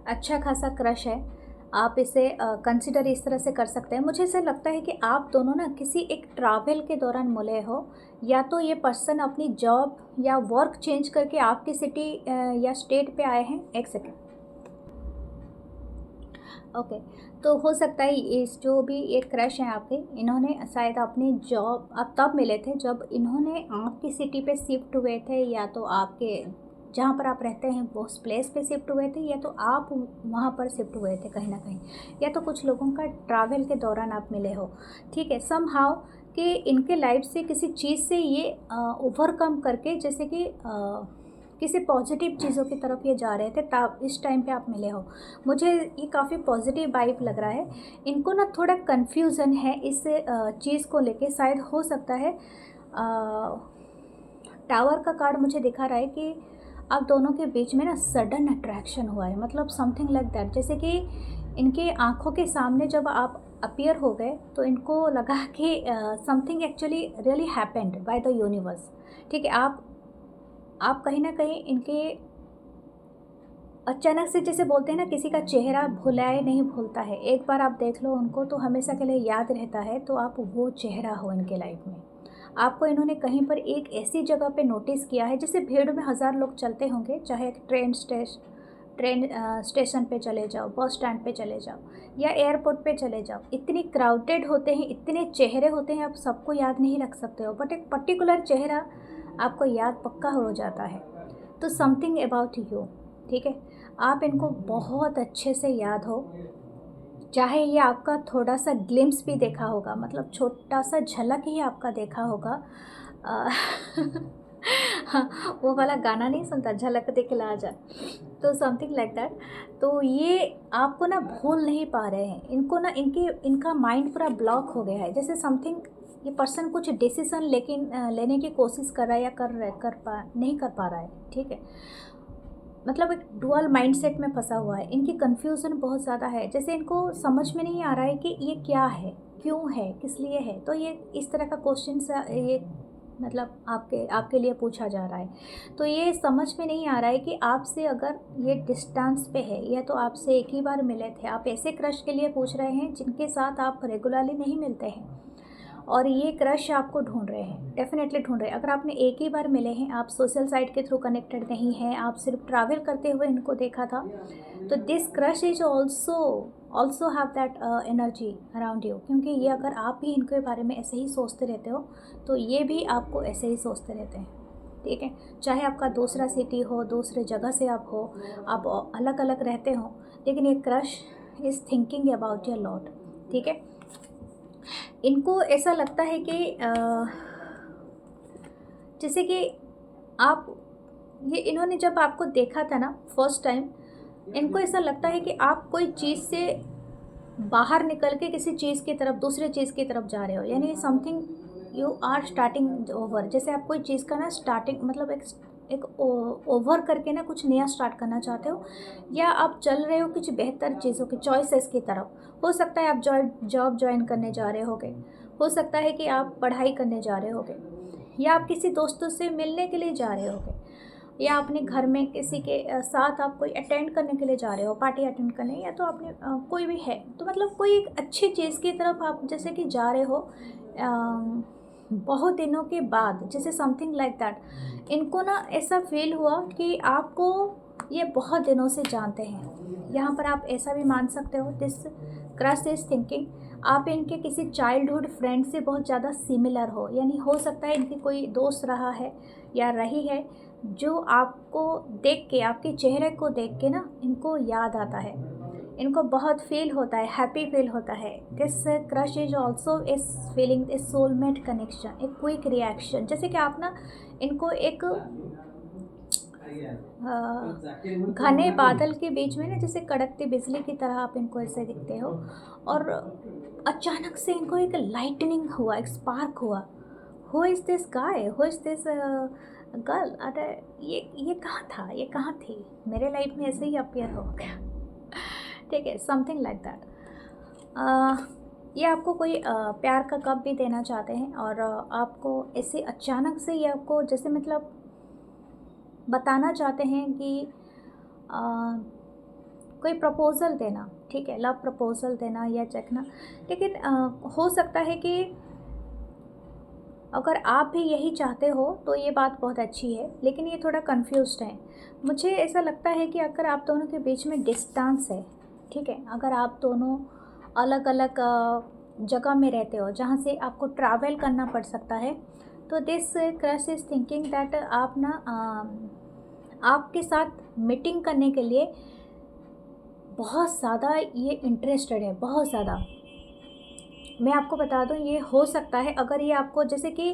अच्छा खासा क्रश है। आप इसे कंसिडर इस तरह से कर सकते हैं। मुझे ऐसा लगता है कि आप दोनों ना किसी एक ट्रैवल के दौरान मिले हो, या तो ये पर्सन अपनी जॉब या वर्क चेंज करके आपकी सिटी या स्टेट पे आए हैं। एक सेकेंड। ओके, तो हो सकता है इस जो भी एक क्रश हैं आपके, इन्होंने शायद अपनी जॉब अब तब मिले थे जब इन्होंने आपकी सिटी पे शिफ्ट हुए थे, या तो आपके जहाँ पर आप रहते हैं वो उस प्लेस पे शिफ्ट हुए थे, या तो आप वहाँ पर शिफ्ट हुए थे कहीं ना कहीं, या तो कुछ लोगों का ट्रैवल के दौरान आप मिले हो। ठीक है, सम हाउ कि इनके लाइफ से किसी चीज़ से ये ओवरकम करके, जैसे कि किसी पॉजिटिव चीज़ों की तरफ ये जा रहे थे, तब इस टाइम पे आप मिले हो। मुझे ये काफ़ी पॉजिटिव वाइब लग रहा है। इनको ना थोड़ा कन्फ्यूज़न है इस चीज़ को लेके, शायद हो सकता है। टावर का कार्ड मुझे दिखा रहा है कि आप दोनों के बीच में ना सडन अट्रैक्शन हुआ है, मतलब समथिंग लाइक दैट। जैसे कि इनके आँखों के सामने जब आप अपीयर हो गए तो इनको लगा कि something actually really happened by the universe. ठीक है, आप कहीं ना कहीं इनके अचानक से, जैसे बोलते हैं ना किसी का चेहरा भुलाए नहीं भूलता है, एक बार आप देख लो उनको तो हमेशा के लिए याद रहता है, तो आप वो चेहरा हो इनके लाइफ में। आपको इन्होंने कहीं पर एक ऐसी जगह पे नोटिस किया है, जैसे भीड़ में 1000 लोग चलते होंगे, चाहे एक ट्रेन स्टेशन पे चले जाओ, बस स्टैंड पे चले जाओ या एयरपोर्ट पे चले जाओ, इतनी क्राउडेड होते हैं, इतने चेहरे होते हैं, आप सबको याद नहीं रख सकते हो, बट एक पर्टिकुलर चेहरा आपको याद पक्का हो जाता है। तो समथिंग अबाउट यू, ठीक है, आप इनको बहुत अच्छे से याद हो, चाहे ये आपका थोड़ा सा ग्लिम्स भी देखा होगा, मतलब छोटा सा झलक ही आपका देखा होगा। अ, हाँ, वो वाला गाना नहीं सुनता, झलक दिखला जा, तो समथिंग लाइक दैट। तो ये आपको ना भूल नहीं पा रहे हैं, इनको ना इनका माइंड पूरा ब्लॉक हो गया है, जैसे समथिंग ये पर्सन कुछ डिसीजन लेने की कोशिश कर रहा है या नहीं कर पा रहा है, ठीक है, मतलब एक डुअल माइंडसेट में फंसा हुआ है, इनकी कन्फ्यूज़न बहुत ज़्यादा है, जैसे इनको समझ में नहीं आ रहा है कि ये क्या है, क्यों है, किस लिए है। तो ये इस तरह का क्वेश्चन ये मतलब आपके लिए पूछा जा रहा है। तो ये समझ में नहीं आ रहा है कि आपसे अगर ये डिस्टेंस पे है, या तो आपसे एक ही बार मिले थे, आप ऐसे क्रश के लिए पूछ रहे हैं जिनके साथ आप रेगुलरली नहीं मिलते हैं, और ये क्रश आपको ढूंढ रहे हैं, डेफिनेटली ढूंढ रहे हैं। अगर आपने एक ही बार मिले हैं, आप सोशल साइट के थ्रू कनेक्टेड नहीं हैं, आप सिर्फ ट्रैवल करते हुए इनको देखा था, तो this crush is also have that energy around you, क्योंकि ये अगर आप भी इनके बारे में ऐसे ही सोचते रहते हो, तो ये भी आपको ऐसे ही सोचते रहते हैं, ठीक है। चाहे आपका दूसरा सिटी हो, दूसरे जगह से आप हो, आप अलग अलग रहते हो, लेकिन ये crush is thinking about your lot, ठीक है। इनको ऐसा लगता है कि जैसे कि आप इन्होंने जब आपको देखा था ना फर्स्ट टाइम, इनको ऐसा लगता है कि आप कोई चीज़ से बाहर निकल के किसी चीज़ की तरफ, दूसरे चीज़ की तरफ जा रहे हो, यानी something you are starting over, जैसे आप कोई चीज़ का ना स्टार्टिंग मतलब एक ओवर करके ना कुछ नया स्टार्ट करना चाहते हो, या आप चल रहे हो कुछ बेहतर चीज़ों की चॉइसेस की तरफ। हो सकता है आप जॉब ज्वाइन करने जा रहे होगे, हो सकता है कि आप पढ़ाई करने जा रहे होगे, या आप किसी दोस्तों से मिलने के लिए जा रहे होगे, या अपने घर में किसी के साथ आप कोई अटेंड करने के लिए जा रहे हो, पार्टी अटेंड करने, या तो आपने कोई भी है, तो मतलब कोई एक अच्छी चीज़ की तरफ आप जैसे कि जा रहे हो बहुत दिनों के बाद, जैसे समथिंग लाइक दैट। इनको ना ऐसा फील हुआ कि आपको ये बहुत दिनों से जानते हैं, यहाँ पर आप ऐसा भी मान सकते हो, दिस क्रश इज थिंकिंग आप इनके किसी चाइल्डहुड फ्रेंड से बहुत ज़्यादा सिमिलर हो, यानी हो सकता है इनकी कोई दोस्त रहा है या रही है, जो आपको देख के, आपके चेहरे को देख के ना इनको याद आता है, इनको बहुत फील होता है, हैप्पी फील होता है। This crush is also is feeling A soulmate connection, एक क्विक रिएक्शन, जैसे कि आप ना इनको एक घने बादल के बीच में ना जैसे कड़कती बिजली की तरह आप इनको ऐसे दिखते हो, और अचानक से इनको एक लाइटनिंग हुआ, एक स्पार्क हुआ, who is this guy, who is this girl, अरे ये कहाँ था, ये कहाँ थी, मेरे लाइफ में ऐसे ही अपीयर हो गया, ठीक है, समथिंग लाइक दैट। ये आपको कोई प्यार का कप भी देना चाहते हैं, और आपको ऐसे अचानक से ये आपको जैसे मतलब बताना चाहते हैं कि कोई प्रपोज़ल देना, ठीक है, लव प्रपोज़ल देना या चखना, लेकिन हो सकता है कि अगर आप भी यही चाहते हो तो ये बात बहुत अच्छी है, लेकिन ये थोड़ा कंफ्यूज्ड है। मुझे ऐसा लगता है कि अगर आप दोनों के बीच में डिस्टेंस है, ठीक है, अगर आप दोनों अलग अलग जगह में रहते हो जहाँ से आपको ट्रैवल करना पड़ सकता है, तो this crush is thinking that आप ना आपके साथ मीटिंग करने के लिए बहुत ज़्यादा ये इंटरेस्टेड है, बहुत ज़्यादा। मैं आपको बता दूं, ये हो सकता है अगर ये आपको जैसे कि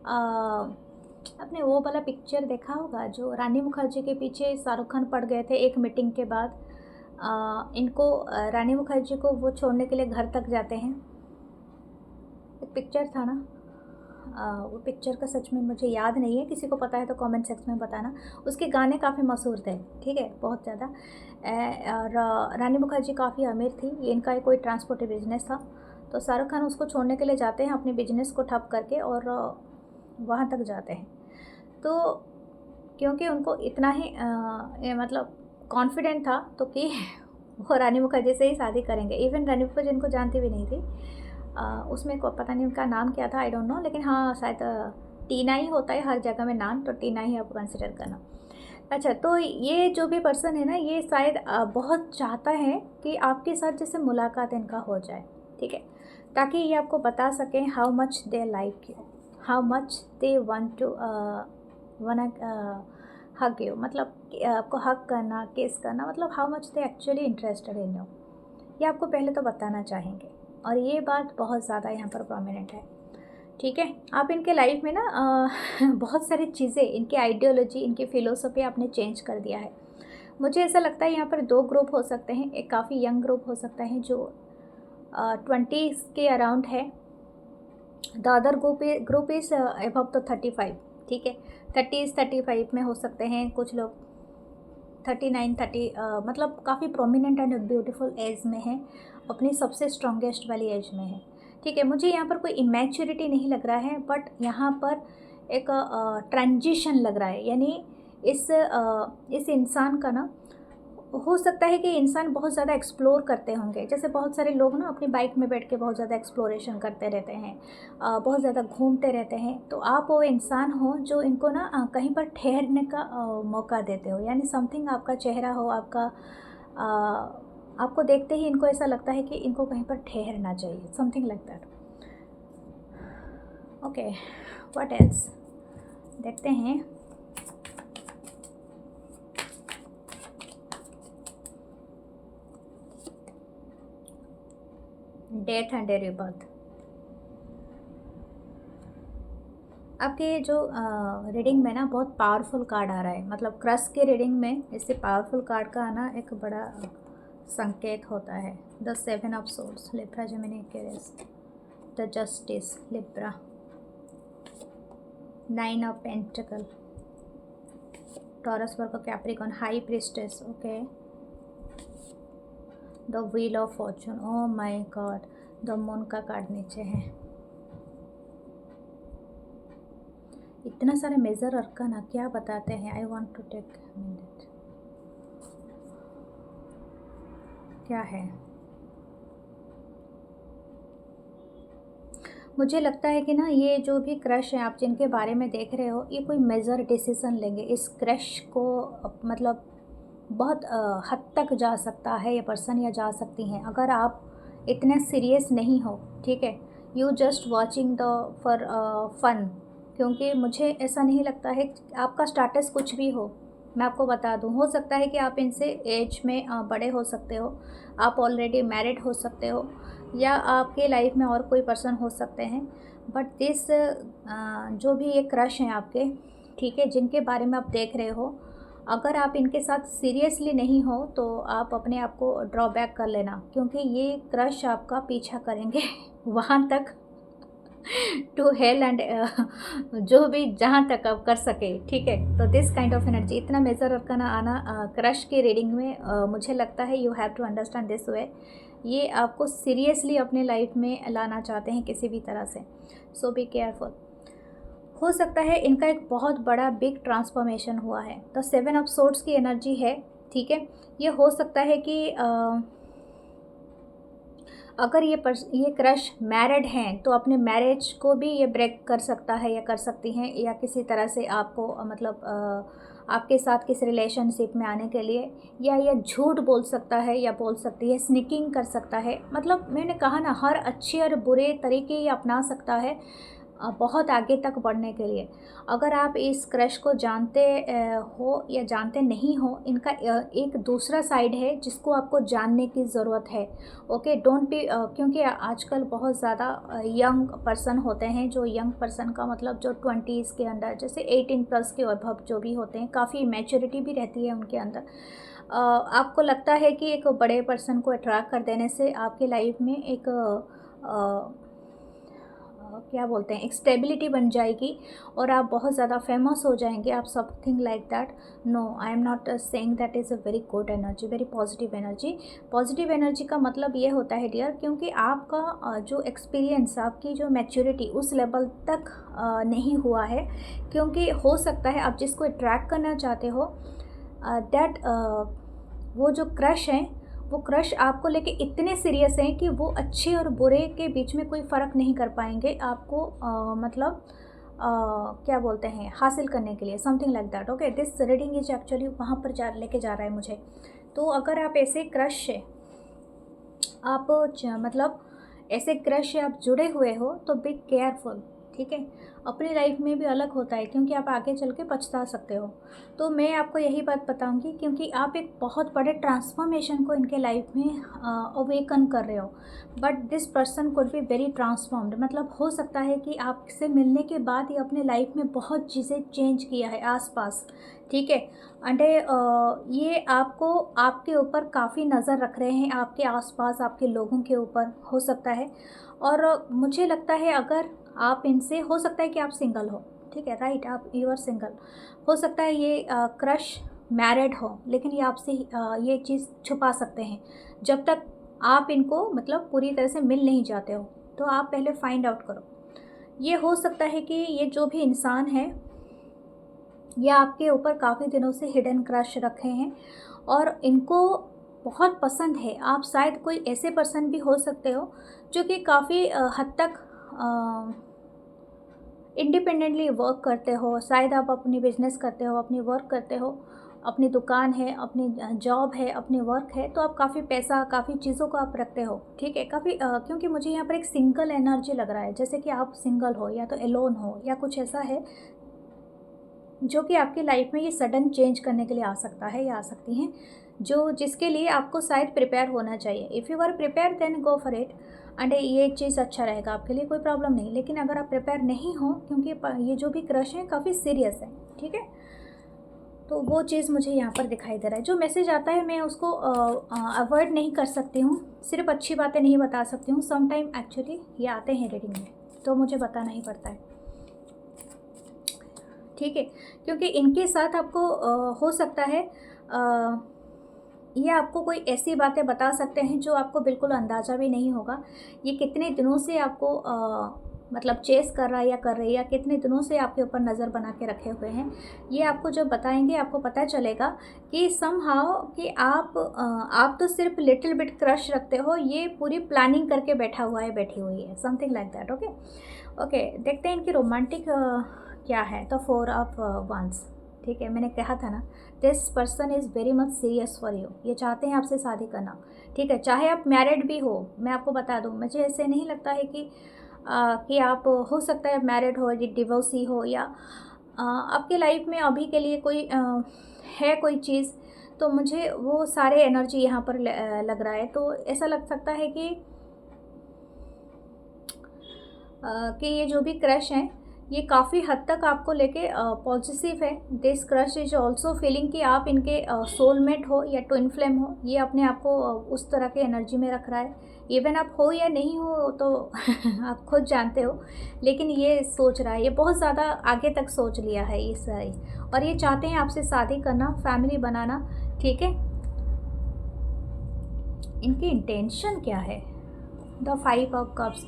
आपने वो वाला पिक्चर देखा होगा जो रानी मुखर्जी के पीछे शाहरुख खान पड़ गए थे एक मीटिंग के बाद, इनको रानी मुखर्जी को वो छोड़ने के लिए घर तक जाते हैं, एक पिक्चर था ना, वो पिक्चर का सच में मुझे याद नहीं है, किसी को पता है तो कमेंट सेक्शन में बताना। उसके गाने काफ़ी मशहूर थे, ठीक है, बहुत ज़्यादा। और रानी मुखर्जी काफ़ी अमीर थी, ये इनका कोई ट्रांसपोर्ट बिजनेस था, तो शाहरुख खान उसको छोड़ने के लिए जाते हैं अपने बिजनेस को ठप करके, और वहाँ तक जाते हैं। तो क्योंकि उनको इतना ही मतलब कॉन्फिडेंट था तो कि वो रानी मुखर्जी से ही शादी करेंगे। इवन रानी मुखर्जी इनको जानती भी नहीं थी, उसमें को पता नहीं उनका नाम क्या था, आई डोंट नो, लेकिन हाँ शायद टीना ही होता है हर जगह में नाम, तो टीना ही आप कंसिडर करना। अच्छा, तो ये जो भी पर्सन है ना, ये शायद बहुत चाहता है कि आपके साथ जैसे मुलाकात इनका हो जाए, ठीक है, ताकि ये आपको बता सकें how much they like you, how much they want to one hug you, मतलब कि आपको हग करना, किस करना, मतलब how much they actually interested in you, ये आपको पहले तो बताना चाहेंगे। और ये बात बहुत ज़्यादा यहाँ पर प्रोमिनेंट है, ठीक है। आप इनके लाइफ में ना बहुत सारी चीज़ें, इनकी आइडियोलॉजी, इनकी फ़िलोसफी आपने चेंज कर दिया है। मुझे ऐसा लगता है यहाँ पर 2 ग्रुप हो सकते हैं। एक काफ़ी यंग ग्रुप हो सकता है जो 20s के अराउंड है। The other group is above the 35, ठीक है। 30s 35 में हो सकते हैं कुछ लोग, 39 30, मतलब काफ़ी प्रोमिनेंट एंड ब्यूटीफुल एज में है, अपनी सबसे स्ट्रॉन्गेस्ट वाली एज में है, ठीक है। मुझे यहाँ पर कोई इमेच्योरिटी नहीं लग रहा है, बट यहाँ पर एक ट्रांजिशन लग रहा है। यानी इस इंसान का ना, हो सकता है कि इंसान बहुत ज़्यादा एक्सप्लोर करते होंगे, जैसे बहुत सारे लोग ना अपनी बाइक में बैठ के बहुत ज़्यादा एक्सप्लोरेशन करते रहते हैं, बहुत ज़्यादा घूमते रहते हैं। तो आप वो इंसान हो जो इनको ना कहीं पर ठहरने का मौका देते हो, यानी समथिंग आपका चेहरा हो, आपको देखते ही इनको ऐसा लगता है कि इनको कहीं पर ठहरना चाहिए, something like that. Okay, what else, देखते हैं। Death and rebirth. आपके जो रीडिंग में ना बहुत पावरफुल कार्ड आ रहा है, मतलब क्रश के रीडिंग में इससे पावरफुल कार्ड का आना एक बड़ा संकेत होता है। The 7 of swords, Libra, Gemini, Aquarius, the justice, Libra, 9 of pentacle, Taurus, Virgo, Capricorn, high priestess, okay, the wheel of fortune, oh my God, the moon का कार्ड नीचे है। इतना सारे मेजर अरकाना क्या बताते हैं? I want to take minute, क्या है? मुझे लगता है कि ना ये जो भी क्रश है आप जिनके बारे में देख रहे हो, ये कोई मेजर डिसीज़न लेंगे। इस क्रश को मतलब बहुत हद तक जा सकता है ये पर्सन, या जा सकती हैं, अगर आप इतने सीरियस नहीं हो, ठीक है। You just watching the for fun, क्योंकि मुझे ऐसा नहीं लगता है आपका स्टेटस कुछ भी हो। मैं आपको बता दूं, हो सकता है कि आप इनसे एज में बड़े हो सकते हो, आप ऑलरेडी मैरिड हो सकते हो, या आपके लाइफ में और कोई पर्सन हो सकते हैं, बट दिस जो भी ये क्रश हैं आपके, ठीक है, जिनके बारे में आप देख रहे हो, अगर आप इनके साथ सीरियसली नहीं हो तो आप अपने आप को ड्रॉबैक कर लेना, क्योंकि ये क्रश आपका पीछा करेंगे वहाँ तक, टू हेल एंड जो भी जहाँ तक आप कर सके, ठीक है। तो दिस काइंड ऑफ एनर्जी, इतना मेजर अरकाना आना क्रश की रीडिंग में, मुझे लगता है you have to understand this way, ये आपको सीरियसली अपने लाइफ में लाना चाहते हैं किसी भी तरह से, सो बी केयरफुल। हो सकता है इनका एक बहुत बड़ा बिग ट्रांसफॉर्मेशन हुआ है। तो 7 ऑफ सोर्ड्स की एनर्जी है, ठीक है। ये हो सकता है कि अगर ये क्रश मैरिड हैं तो अपने मैरिज को भी ये ब्रेक कर सकता है या कर सकती हैं, या किसी तरह से आपको मतलब आपके साथ किस रिलेशनशिप में आने के लिए, या ये झूठ बोल सकता है या बोल सकती है, स्निकिंग कर सकता है। मतलब मैंने कहा ना, हर अच्छे और बुरे तरीके ये अपना सकता है बहुत आगे तक बढ़ने के लिए। अगर आप इस क्रश को जानते हो या जानते नहीं हो, इनका एक दूसरा साइड है जिसको आपको जानने की ज़रूरत है, ओके। डोंट बी, क्योंकि आजकल बहुत ज़्यादा यंग पर्सन होते हैं, जो यंग पर्सन का मतलब जो 20s के अंदर, जैसे 18 प्लस के अभव जो भी होते हैं, काफ़ी मैच्योरिटी भी रहती है उनके अंदर। आपको लगता है कि एक बड़े पर्सन को अट्रैक्ट कर देने से आपके लाइफ में एक क्या बोलते हैं, एक स्टेबिलिटी बन जाएगी और आप बहुत ज़्यादा फेमस हो जाएंगे, आप something like that. No, I am not saying that is a very good energy, very positive energy. Positive energy का मतलब ये होता है डियर, क्योंकि आपका जो एक्सपीरियंस, आपकी जो मैच्योरिटी उस लेवल तक नहीं हुआ है, क्योंकि हो सकता है आप जिसको अट्रैक्ट करना चाहते हो दैट वो जो क्रश हैं, वो क्रश आपको लेके इतने सीरियस हैं कि वो अच्छे और बुरे के बीच में कोई फ़र्क नहीं कर पाएंगे। आपको मतलब क्या बोलते हैं, हासिल करने के लिए, something like that. Okay, this reading is actually वहाँ पर लेके जा रहा है मुझे। तो अगर आप ऐसे क्रश से आप मतलब ऐसे क्रश से आप जुड़े हुए हो तो बी केयरफुल, ठीक है। अपनी लाइफ में भी अलग होता है, क्योंकि आप आगे चल के पछता सकते हो। तो मैं आपको यही बात बताऊंगी, क्योंकि आप एक बहुत बड़े ट्रांसफॉर्मेशन को इनके लाइफ में अवेकन कर रहे हो। But this person could be very transformed, मतलब हो सकता है कि आपसे मिलने के बाद ये अपने लाइफ में बहुत चीज़ें चेंज किया है आसपास, ठीक है। एंड ये आपको आपके ऊपर काफ़ी नज़र रख रहे हैं, आपके आसपास आपके लोगों के ऊपर हो सकता है। और मुझे लगता है अगर आप इनसे, हो सकता है कि आप सिंगल हो, ठीक है, राइट, आप यू आर सिंगल। हो सकता है ये क्रश मैरिड हो, लेकिन ये आपसे ये चीज़ छुपा सकते हैं जब तक आप इनको मतलब पूरी तरह से मिल नहीं जाते हो। तो आप पहले फाइंड आउट करो। ये हो सकता है कि ये जो भी इंसान है ये आपके ऊपर काफ़ी दिनों से हिडन क्रश रखे हैं और इनको बहुत पसंद है। आप शायद कोई ऐसे पर्सन भी हो सकते हो जो कि काफ़ी हद तक इंडिपेंडेंटली वर्क करते हो। शायद आप अपनी बिजनेस करते हो, अपनी वर्क करते हो, अपनी दुकान है, अपनी जॉब है, अपनी वर्क है, तो आप काफ़ी पैसा, काफ़ी चीज़ों को आप रखते हो, ठीक है। काफ़ी क्योंकि मुझे यहाँ पर एक सिंगल एनर्जी लग रहा है, जैसे कि आप सिंगल हो या तो एलोन हो या कुछ ऐसा है जो कि आपकी लाइफ में ये सडन चेंज करने के लिए आ सकता है या आ सकती हैं, जो जिसके लिए आपको शायद प्रिपेयर होना चाहिए। If you are prepare then go for it, and ये चीज़ अच्छा रहेगा आपके लिए, कोई प्रॉब्लम नहीं। लेकिन अगर आप प्रिपेयर नहीं हो, क्योंकि ये जो भी क्रश है काफ़ी सीरियस है, ठीक है, तो वो चीज़ मुझे यहाँ पर दिखाई दे रहा है। जो मैसेज आता है मैं उसको अवॉइड नहीं कर सकती हूँ, सिर्फ अच्छी बातें नहीं बता सकती हूँ। सम टाइम एक्चुअली ये आते हैं रीडिंग में, तो मुझे बताना ही पड़ता है, ठीक है। क्योंकि इनके साथ आपको हो सकता है ये आपको कोई ऐसी बातें बता सकते हैं जो आपको बिल्कुल अंदाज़ा भी नहीं होगा। ये कितने दिनों से आपको मतलब चेस कर रहा है या कर रही है, या कितने दिनों से आपके ऊपर नज़र बना के रखे हुए हैं, ये आपको जब बताएंगे आपको पता चलेगा कि समहाउ कि आप तो सिर्फ लिटिल बिट क्रश रखते हो, ये पूरी प्लानिंग करके बैठा हुआ है, बैठी हुई है, something like that. Okay okay, देखते हैं इनकी रोमांटिक क्या है। तो 4 ऑफ वंस, ठीक है, मैंने कहा था ना, this person is very much serious for you. ये चाहते हैं आपसे शादी करना, ठीक है, चाहे आप मैरिड भी हो। मैं आपको बता दूं, मुझे ऐसे नहीं लगता है कि आप, हो सकता है मैरिड हो, डिवोर्सी हो, या आपके लाइफ में अभी के लिए कोई है कोई चीज़, तो मुझे वो सारे एनर्जी यहाँ पर लग रहा है। तो ऐसा लग सकता है कि ये जो भी क्रश हैं ये काफ़ी हद तक आपको लेके पॉजिटिव है। This crush is also feeling कि आप इनके सोलमेट हो या ट्विन फ्लेम हो। ये अपने आप को उस तरह के एनर्जी में रख रहा है। इवन आप हो या नहीं हो तो आप खुद जानते हो, लेकिन ये सोच रहा है, ये बहुत ज़्यादा आगे तक सोच लिया है इस सारी, और ये चाहते हैं आपसे शादी करना, फैमिली बनाना, ठीक है। इनकी इंटेंशन क्या है? द 5 ऑफ कप्स,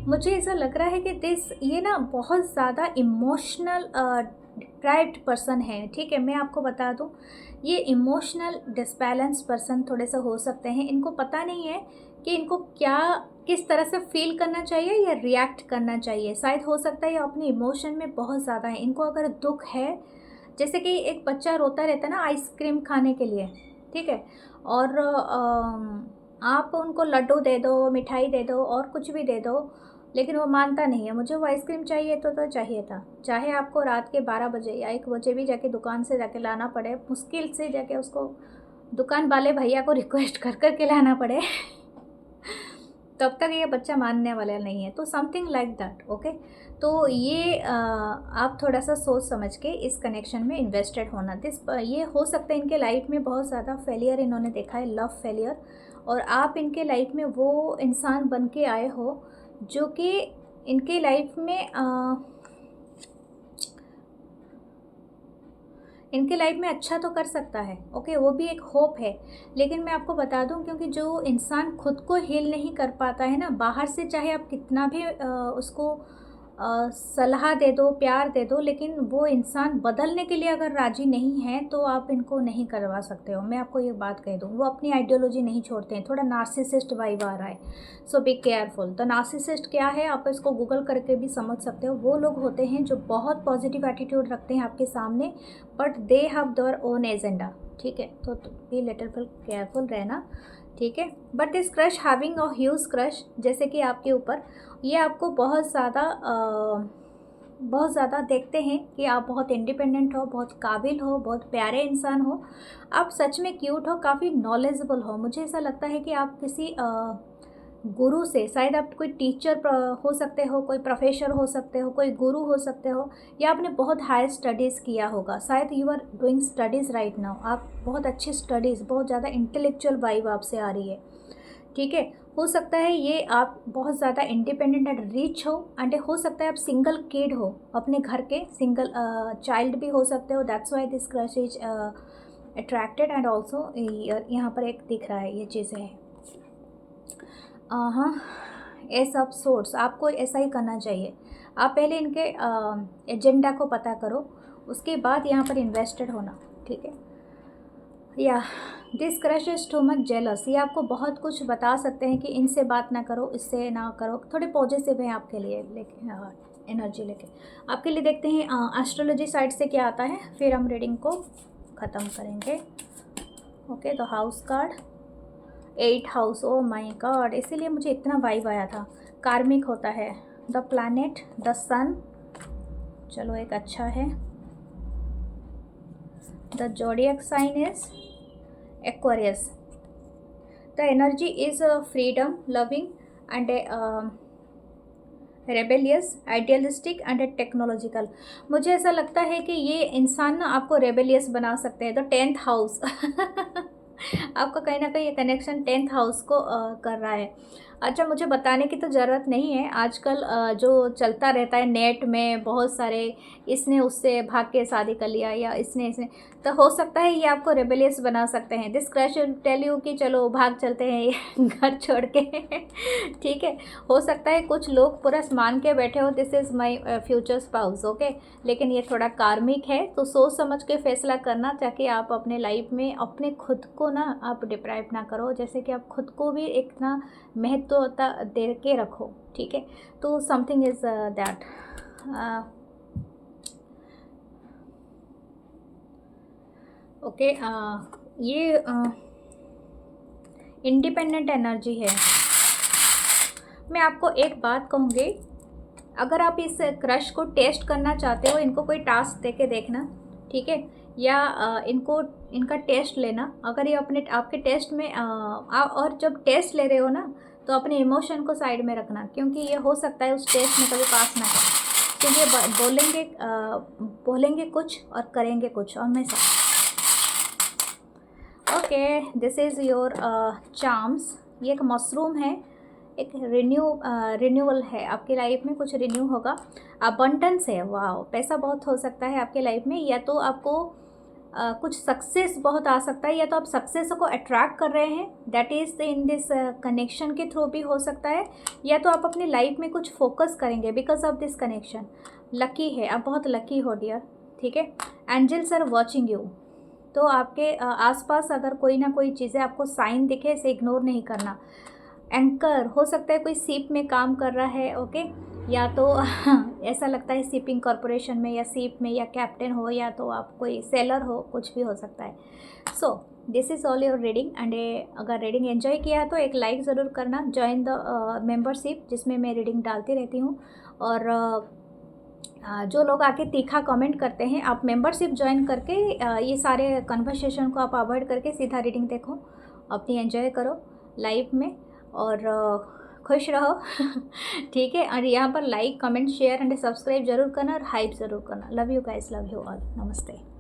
मुझे ऐसा लग रहा है कि ये ना बहुत ज़्यादा इमोशनल डिप्राइव्ड पर्सन है, ठीक है। मैं आपको बता दूं, ये इमोशनल डिसबैलेंस पर्सन थोड़े से हो सकते हैं। इनको पता नहीं है कि इनको किस तरह से फील करना चाहिए या रिएक्ट करना चाहिए। शायद हो सकता है ये अपने इमोशन में बहुत ज़्यादा है। इनको अगर दुख है, जैसे कि एक बच्चा रोता रहता है ना आइसक्रीम खाने के लिए, ठीक है, और आप उनको लड्डू दे दो, मिठाई दे दो और कुछ भी दे दो, लेकिन वो मानता नहीं है, मुझे वो आइसक्रीम चाहिए तो चाहिए था। चाहे आपको रात के 12 बजे या 1 बजे भी जाके दुकान से जाके लाना पड़े, मुश्किल से जाके उसको दुकान वाले भैया को रिक्वेस्ट कर कर के लाना पड़े तब तक ये बच्चा मानने वाला नहीं है। तो समथिंग लाइक दैट, ओके। तो ये आप थोड़ा सा सोच समझ के इस कनेक्शन में इन्वेस्टेड होना। ये हो सकता है इनके लाइफ में बहुत ज़्यादा फेलियर इन्होंने देखा है, लव फेलियर, और आप इनके लाइफ में वो इंसान बन के आए हो जो कि इनके लाइफ में अच्छा तो कर सकता है, ओके, वो भी एक होप है। लेकिन मैं आपको बता दूं, क्योंकि जो इंसान खुद को हील नहीं कर पाता है ना, बाहर से चाहे आप कितना भी उसको सलाह दे दो, प्यार दे दो, लेकिन वो इंसान बदलने के लिए अगर राज़ी नहीं है तो आप इनको नहीं करवा सकते हो। मैं आपको ये बात कह दूँ, वो अपनी आइडियोलॉजी नहीं छोड़ते हैं। थोड़ा नार्सिसिस्ट वाइब आ रहा है, सो बी केयरफुल। तो नार्सिसिस्ट क्या है, आप इसको गूगल करके भी समझ सकते हो। वो लोग होते हैं जो बहुत पॉजिटिव एटीट्यूड रखते हैं आपके सामने, but they have their own agenda, ठीक है। तो बी लिटिल बिट केयरफुल रहना, ठीक है। But this crush having a huge crush, जैसे कि आपके ऊपर, ये आपको बहुत ज़्यादा देखते हैं कि आप बहुत इंडिपेंडेंट हो, बहुत काबिल हो, बहुत प्यारे इंसान हो, आप सच में क्यूट हो, काफ़ी नॉलेजेबल हो। मुझे ऐसा लगता है कि आप किसी गुरु से, शायद आप कोई टीचर हो सकते हो, कोई प्रोफेसर हो सकते हो, कोई गुरु हो सकते हो, या आपने बहुत हाई स्टडीज़ किया होगा। शायद you are doing studies right now, आप बहुत अच्छी स्टडीज़, बहुत ज़्यादा इंटेलेक्चुअल वाइब आपसे आ रही है, ठीक है। हो सकता है ये आप बहुत ज़्यादा इंडिपेंडेंट एंड रिच हो, एंड हो सकता है आप सिंगल किड हो, अपने घर के सिंगल चाइल्ड भी हो सकते हो। That's why this crush is attracted. And also यहाँ पर एक दिख रहा है, ये चीज़ें हैं। हाँ, एस ऑफ सोर्स, आपको ऐसा ही करना चाहिए। आप पहले इनके एजेंडा को पता करो, उसके बाद यहाँ पर इन्वेस्टेड होना, ठीक है। या this crush is too much jealous, ये आपको बहुत कुछ बता सकते हैं कि इनसे बात ना करो, इससे ना करो, थोड़े पॉजिटिव हैं आपके लिए, लेकिन एनर्जी लेके आपके लिए। देखते हैं एस्ट्रोलॉजी साइड से क्या आता है, फिर हम रीडिंग को ख़त्म करेंगे। ओके, तो house card 8 house, O my God, इसीलिए मुझे इतना वाइब आया था। कार्मिक होता है, द प्लैनेट, द सन, चलो एक अच्छा है। The zodiac sign is Aquarius. The energy is freedom loving and rebellious, idealistic and technological. मुझे ऐसा लगता है कि ये इंसान ना आपको रेबेलियस बना सकते हैं। तो 10th हाउस आपका कहीं ना कहीं ये कनेक्शन 10th हाउस को कर रहा है। अच्छा, मुझे बताने की तो ज़रूरत नहीं है, आजकल जो चलता रहता है नेट में, बहुत सारे इसने उससे भाग के शादी कर लिया, या इसने, तो हो सकता है ये आपको रेबेलियस बना सकते हैं। दिस क्रश टेल यू कि चलो भाग चलते हैं घर छोड़ के ठीक है। हो सकता है कुछ लोग पूरा मान के बैठे हो this is my future spouse, okay, लेकिन ये थोड़ा कार्मिक है, तो सोच समझ के फैसला करना, ताकि आप अपने लाइफ में अपने खुद को ना आप डिप्राइव ना करो, जैसे कि आप खुद को भी एक ना महत्वता दे के रखो, ठीक है। तो समथिंग इज़ दैट। ओके, ये इंडिपेंडेंट एनर्जी है। मैं आपको एक बात कहूँगी, अगर आप इस क्रश को टेस्ट करना चाहते हो, इनको कोई टास्क दे के देखना, ठीक है, या इनका टेस्ट लेना। अगर ये आपके टेस्ट में और जब टेस्ट ले रहे हो ना, तो अपने इमोशन को साइड में रखना, क्योंकि ये हो सकता है उस टेस्ट में कभी पास ना करें, क्योंकि बोलेंगे कुछ और करेंगे कुछ हमेशा। Okay, this is your charms. ये एक मशरूम है, एक रिन्यूअल है आपकी लाइफ में, कुछ रिन्यू होगा। अबंडेंस है, वाह, पैसा बहुत हो सकता है आपके लाइफ में, या तो आपको कुछ सक्सेस बहुत आ सकता है, या तो आप सक्सेस को अट्रैक्ट कर रहे हैं, that is in this connection के थ्रू भी हो सकता है, या तो आप अपनी लाइफ में कुछ फोकस करेंगे because of this connection. Lucky है, आप बहुत लकी हो डियर, ठीक है। एंजल्स आर वॉचिंग यू, तो आपके आसपास अगर कोई ना कोई चीज़ें आपको साइन दिखे, इसे इग्नोर नहीं करना। एंकर हो सकता है कोई शिप में काम कर रहा है, ओके, या तो ऐसा लगता है शिपिंग कॉरपोरेशन में, या शिप में, या कैप्टन हो, या तो आप कोई सेलर हो, कुछ भी हो सकता है। So this is all your reading. And अगर रीडिंग एंजॉय किया तो एक लाइक ज़रूर करना, ज्वाइन द मेंबरशिप जिसमें मैं रीडिंग डालती रहती हूँ। और जो लोग आके तीखा कमेंट करते हैं, आप मेंबरशिप ज्वाइन करके ये सारे कन्वर्सेशन को आप अवॉइड करके सीधा रीडिंग देखो, अपनी एंजॉय करो लाइफ में, और खुश रहो ठीक है। और यहाँ पर like, comment, share and subscribe जरूर करना, और हाइप ज़रूर करना। Love you guys, love you all, नमस्ते।